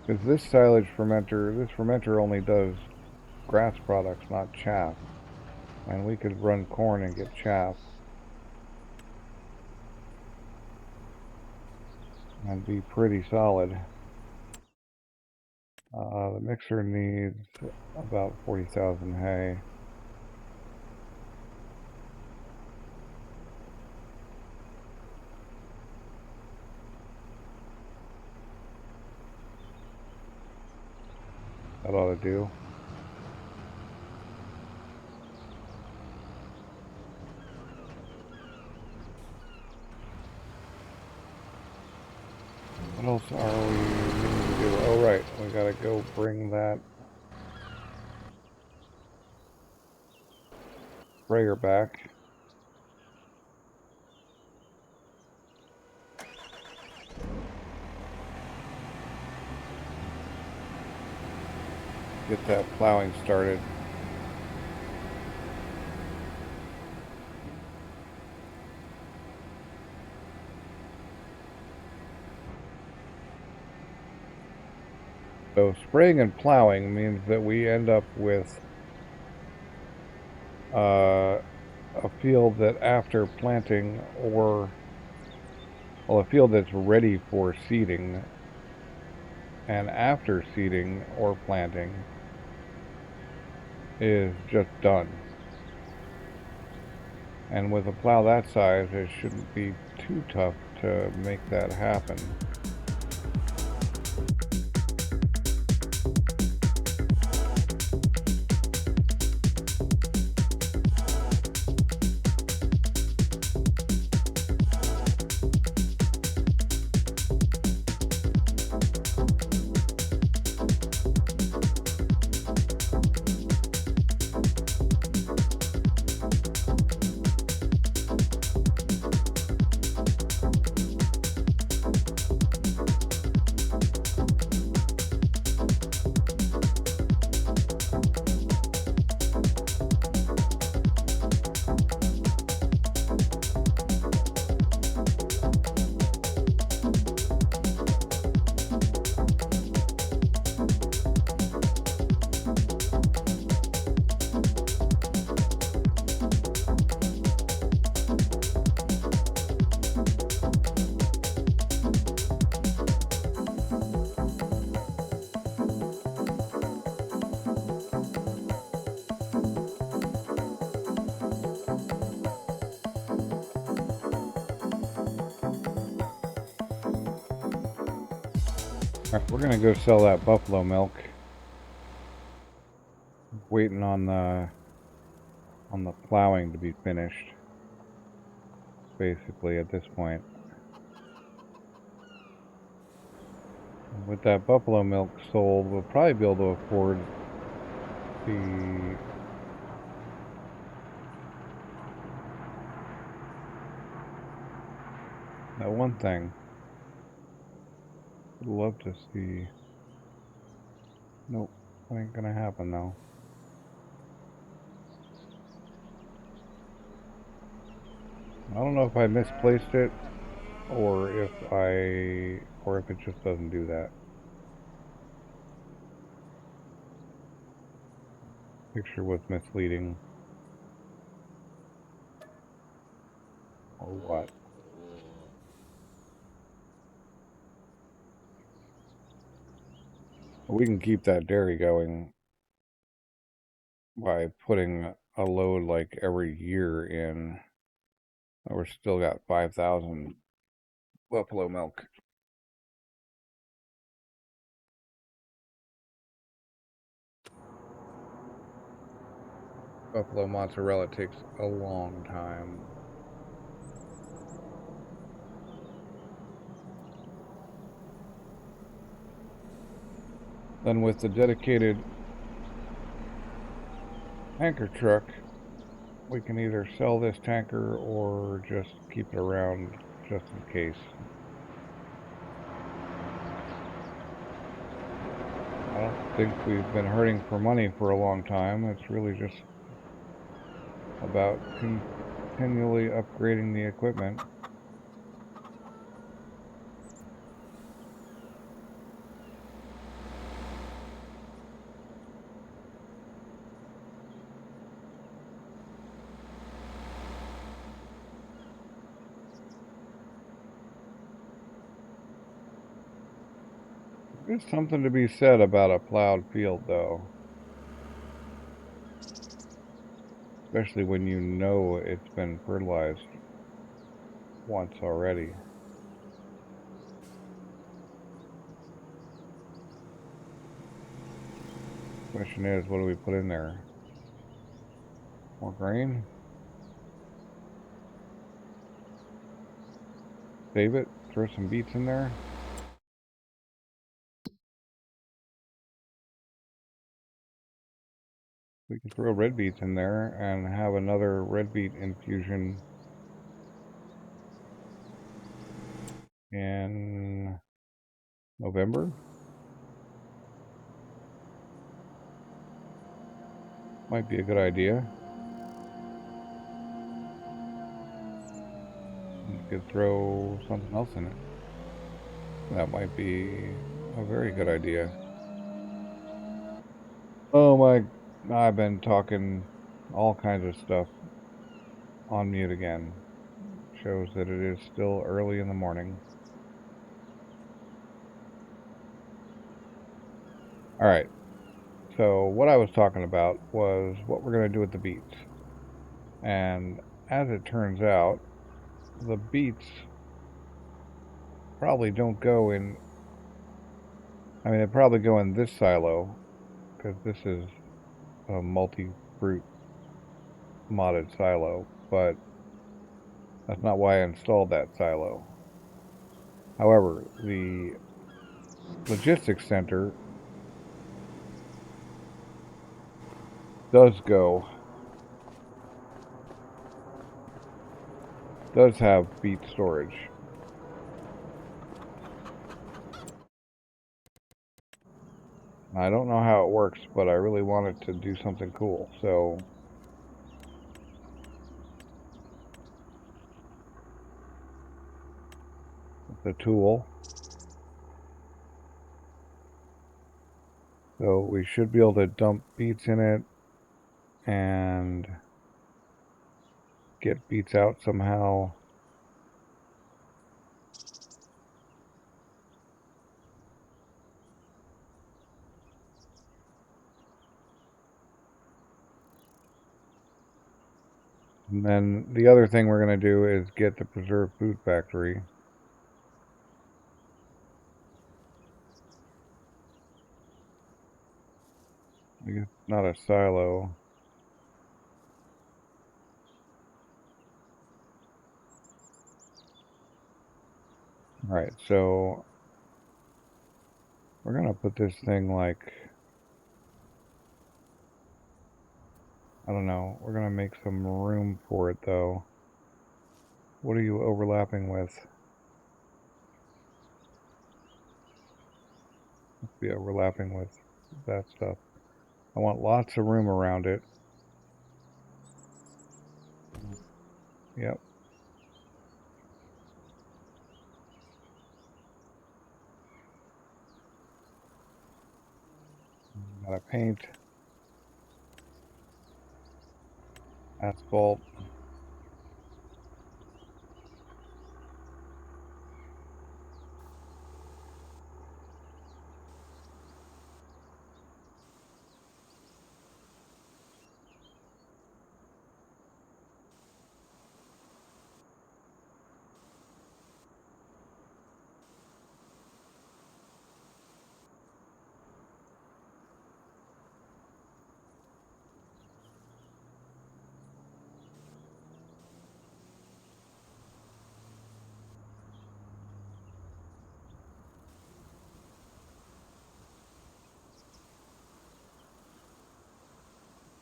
Because this silage fermenter, this fermenter only does grass products, not chaff. And we could run corn and get chaff. And be pretty solid. The mixer needs about 40,000 hay. That ought to do. What else are we needing to do? Oh, right. We gotta go bring that sprayer back. Get that plowing started. So spraying and plowing means that we end up with a field that after planting, or well, a field that's ready for seeding, and after seeding or planting is just done. And with a plow that size, it shouldn't be too tough to make that happen. Alright, we're gonna go sell that buffalo milk. Waiting on the plowing to be finished, basically, at this point. With that buffalo milk sold, we'll probably be able to afford that one thing. I'd love to see. Nope, that ain't gonna happen though. I don't know if I misplaced it or if it just doesn't do that. Picture was misleading. Or what? We can keep that dairy going by putting a load like every year in. We're still got 5,000 buffalo milk. Buffalo mozzarella takes a long time. Then with the dedicated tanker truck, we can either sell this tanker or just keep it around just in case. I don't think we've been hurting for money for a long time. It's really just about continually upgrading the equipment. There's something to be said about a plowed field, though. Especially when you know it's been fertilized once already. Question is, what do we put in there? More grain? Save it? Throw some beets in there? We can throw red beets in there and have another red beet infusion in November. Might be a good idea. You could throw something else in it. That might be a very good idea. Oh my, I've been talking all kinds of stuff on mute again. Shows that it is still early in the morning. Alright, so what I was talking about was what we're going to do with the beets. And as it turns out, the beets probably don't go in, I mean, they probably go in this silo, because this is a multi-fruit modded silo, but that's not why I installed that silo. However, the logistics center does have beet storage. I don't know how it works, but I really wanted to do something cool, so the tool. So we should be able to dump beets in it and get beets out somehow. And then the other thing we're going to do is get the preserved food factory. I guess not a silo. All right, so we're gonna put this thing like, I don't know, we're gonna make some room for it though. What are you overlapping with? Be overlapping with that stuff. I want lots of room around it. Yep. Gotta paint, asphalt.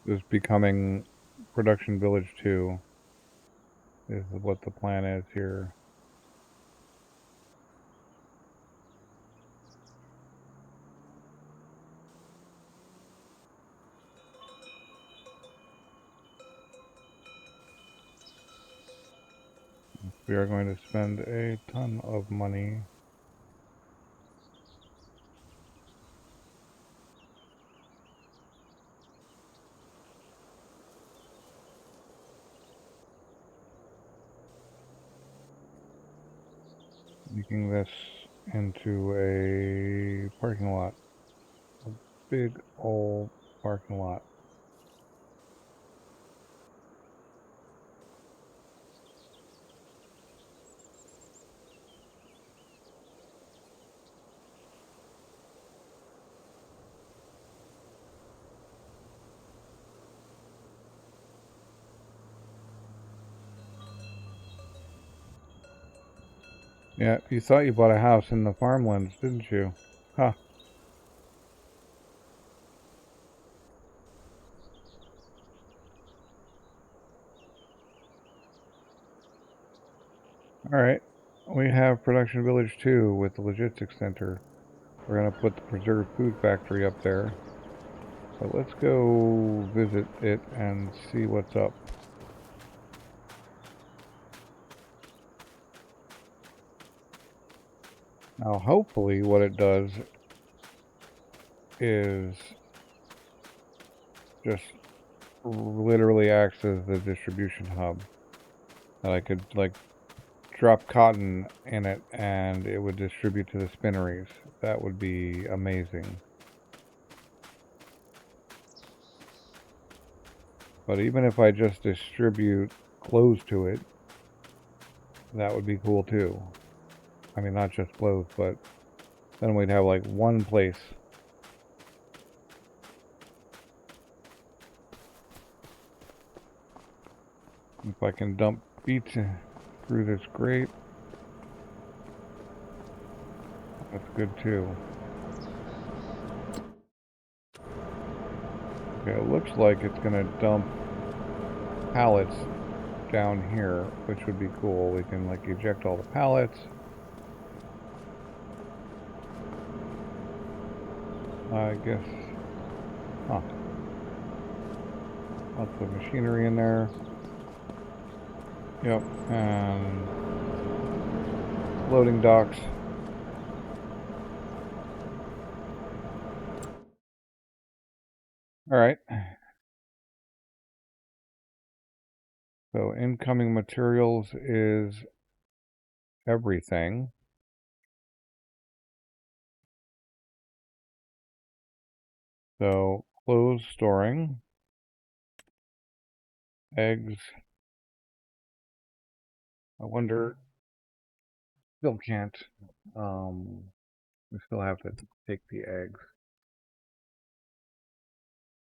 Is becoming Production Village 2 is what the plan is here. We are going to spend a ton of money. Making this into a parking lot. A big old parking lot. Yeah, you thought you bought a house in the farmlands, didn't you? Huh. Alright. We have Production Village 2 with the logistics center. We're going to put the preserved food factory up there. But let's go visit it and see what's up. Now, hopefully what it does is just literally acts as the distribution hub. That I could, like, drop cotton in it and it would distribute to the spinneries. That would be amazing. But even if I just distribute clothes to it, that would be cool too. I mean, not just clothes, but then we'd have like one place. If I can dump BEET through this grate, that's good too. Okay, it looks like it's gonna dump pallets down here, which would be cool. We can like eject all the pallets. I guess, huh. Lots of machinery in there. Yep, and loading docks. All right. So incoming materials is everything. So clothes storing, eggs. I wonder, still can't. We still have to take the eggs.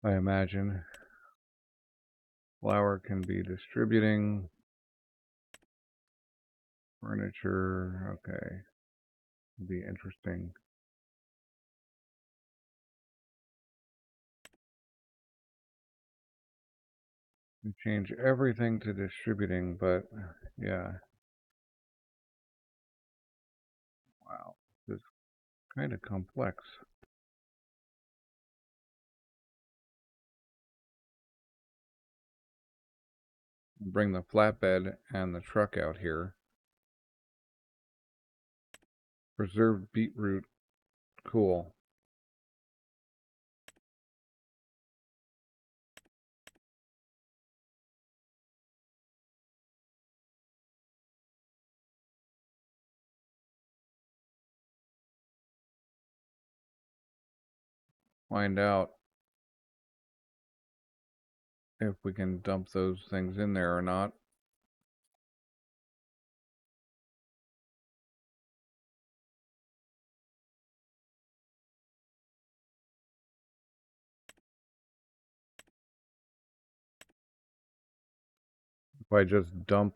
I imagine. Flour can be distributing. Furniture, okay. It'll be interesting. We change everything to distributing, but yeah. Wow, this is kind of complex. Bring the flatbed and the truck out here. Preserved beetroot, cool. Find out if we can dump those things in there or not. If I just dump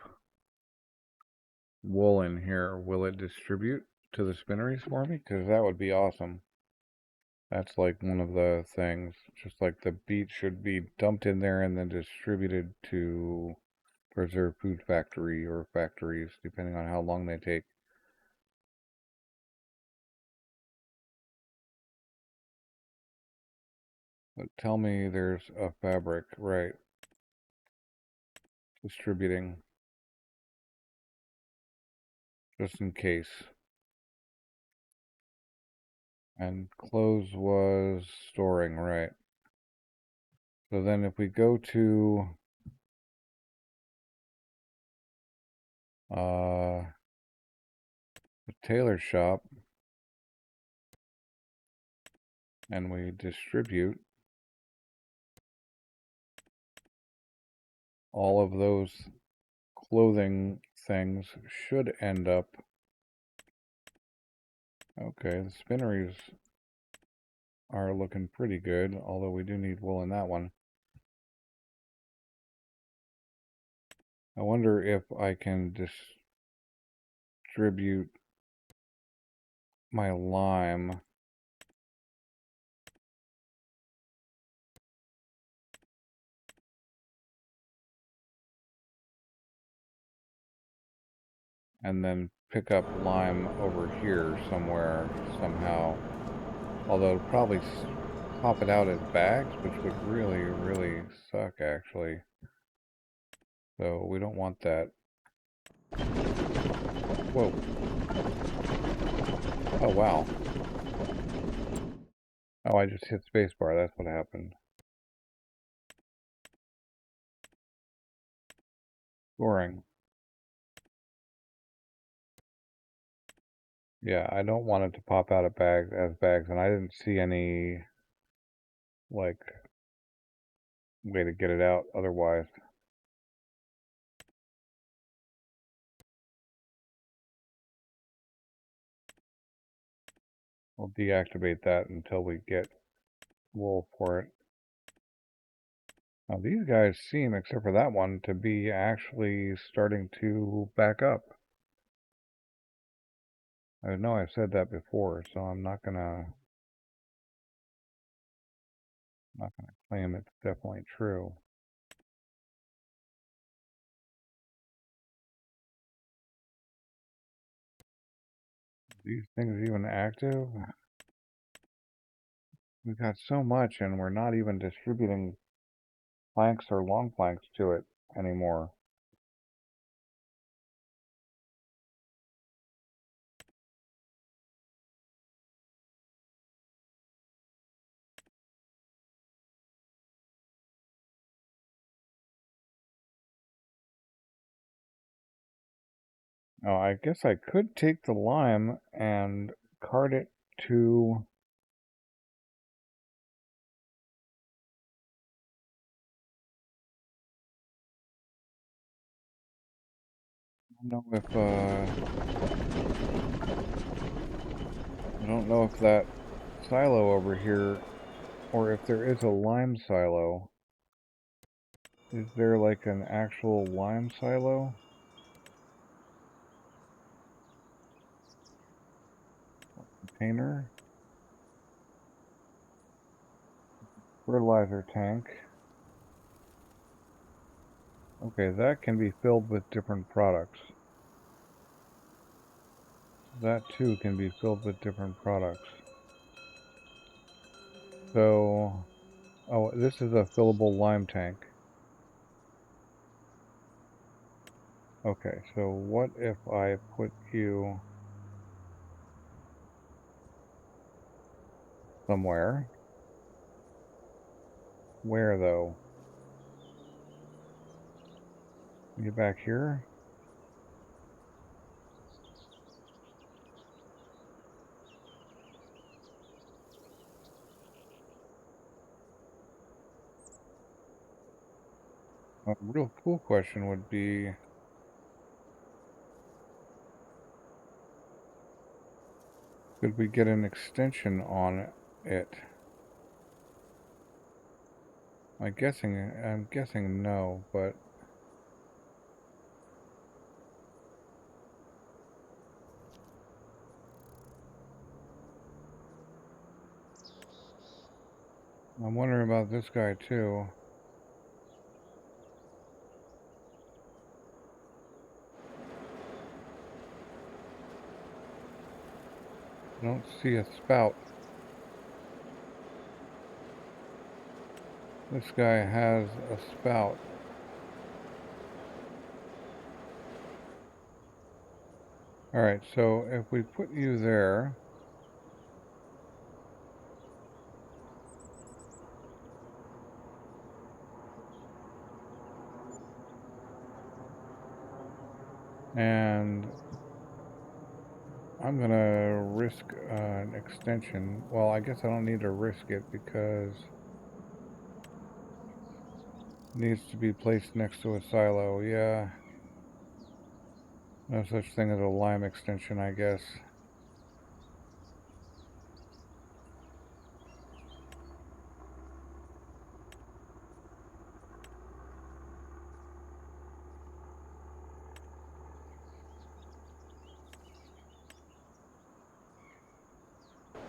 wool in here, will it distribute to the spinneries for me? Because that would be awesome. That's like one of the things, just like the BEET should be dumped in there and then distributed to Preserve Food Factory or factories, depending on how long they take. But tell me there's a fabric, right? Distributing. Just in case. And clothes was storing, right? So then if we go to the tailor shop and we distribute, all of those clothing things should end up. Okay, the spinneries are looking pretty good, although we do need wool in that one. I wonder if I can distribute my lime. And then pick up lime over here somewhere, somehow. Although probably pop it out as bags, which would really, really suck, actually. So we don't want that. Whoa. Oh, wow. Oh, I just hit spacebar. That's what happened. Scoring. Yeah, I don't want it to pop out of bags as bags, and I didn't see any, like, way to get it out otherwise. We'll deactivate that until we get wool for it. Now these guys seem, except for that one, to be actually starting to back up. I know I've said that before, so I'm not gonna claim it's definitely true. These things even active? We've got so much and we're not even distributing planks or long planks to it anymore. Oh, I guess I could take the lime and cart it to... I don't know if that silo over here or if there is a lime silo, is there like an actual lime silo? Container? Fertilizer tank. Okay, that can be filled with different products. That too can be filled with different products. So, oh, this is a fillable lime tank. Okay, so what if I put you somewhere? Where though? Get back here? A real cool question would be, could we get an extension on it? I'm guessing no, but I'm wondering about this guy too. I don't see a spout. This guy has a spout. Alright, so if we put you there, and I'm gonna risk an extension. Well, I guess I don't need to risk it because it needs to be placed next to a silo. Yeah, no such thing as a lime extension, I guess.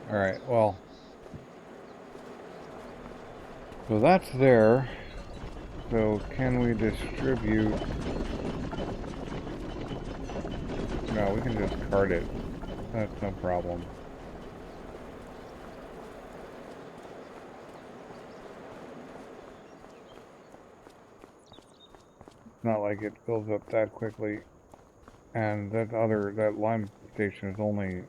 Alright, well, so that's there. So can we distribute? No, we can just cart it. That's no problem. It's not like it fills up that quickly. And that lime station is only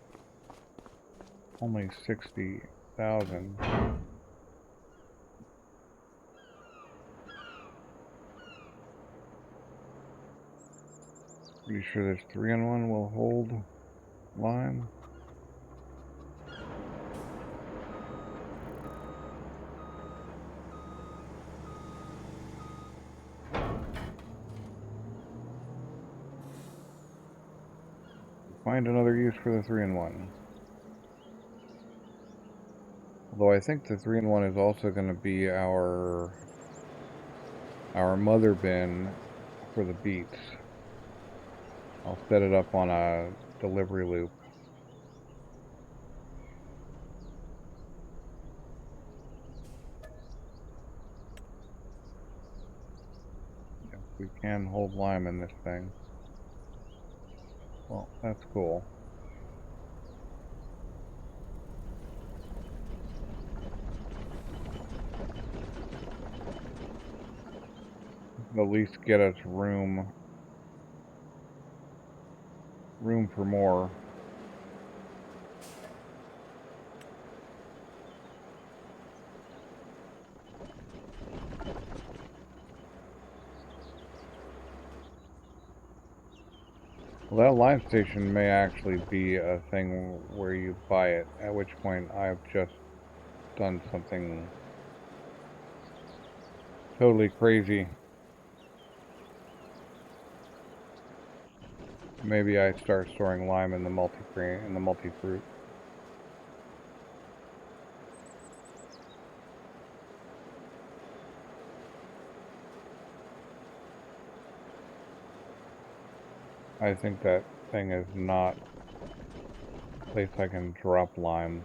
60,000. Pretty sure this 3-in-1 will hold lime. Find another use for the 3-in-1. Although I think the 3-in-1 is also going to be our mother bin for the BEETs. I'll set it up on a delivery loop. Yes, we can hold lime in this thing. Well, that's cool. At least get us room for more. Well, that lime station may actually be a thing where you buy it, at which point I've just done something totally crazy. Maybe I start storing lime in the multi-fruit. I think that thing is not a place I can drop lime,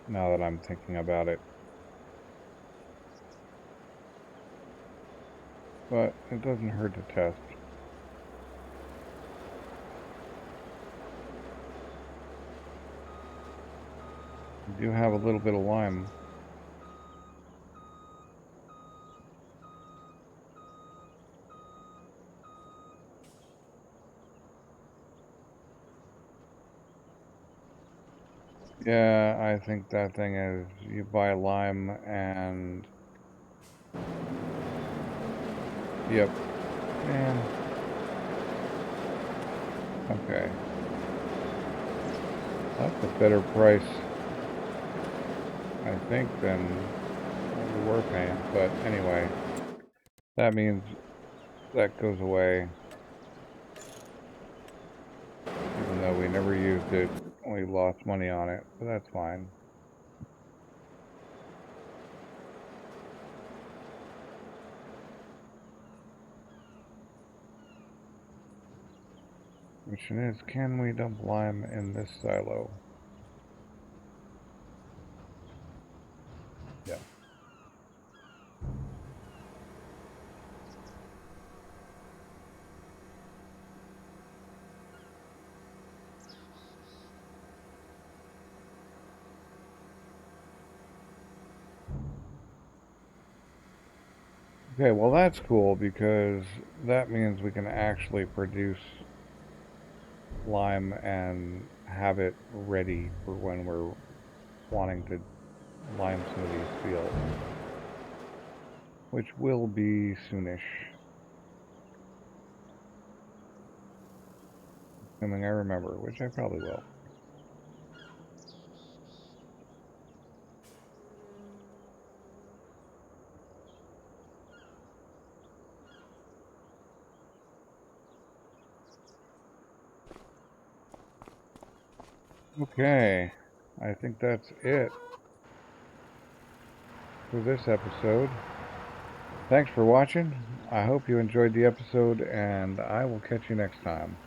now that I'm thinking about it. But it doesn't hurt to test. I do have a little bit of lime. Yeah, I think that thing is, you buy lime and... Yep. Man. Okay. That's a better price, I think, than what we were paying. But anyway, that means that goes away. Even though we never used it, we lost money on it, but that's fine. Question is, can we dump lime in this silo? Yeah. Okay, well that's cool, because that means we can actually produce lime and have it ready for when we're wanting to lime some of these fields, which will be soonish, assuming I remember, which I probably will. Okay, I think that's it for this episode. Thanks for watching. I hope you enjoyed the episode, and I will catch you next time.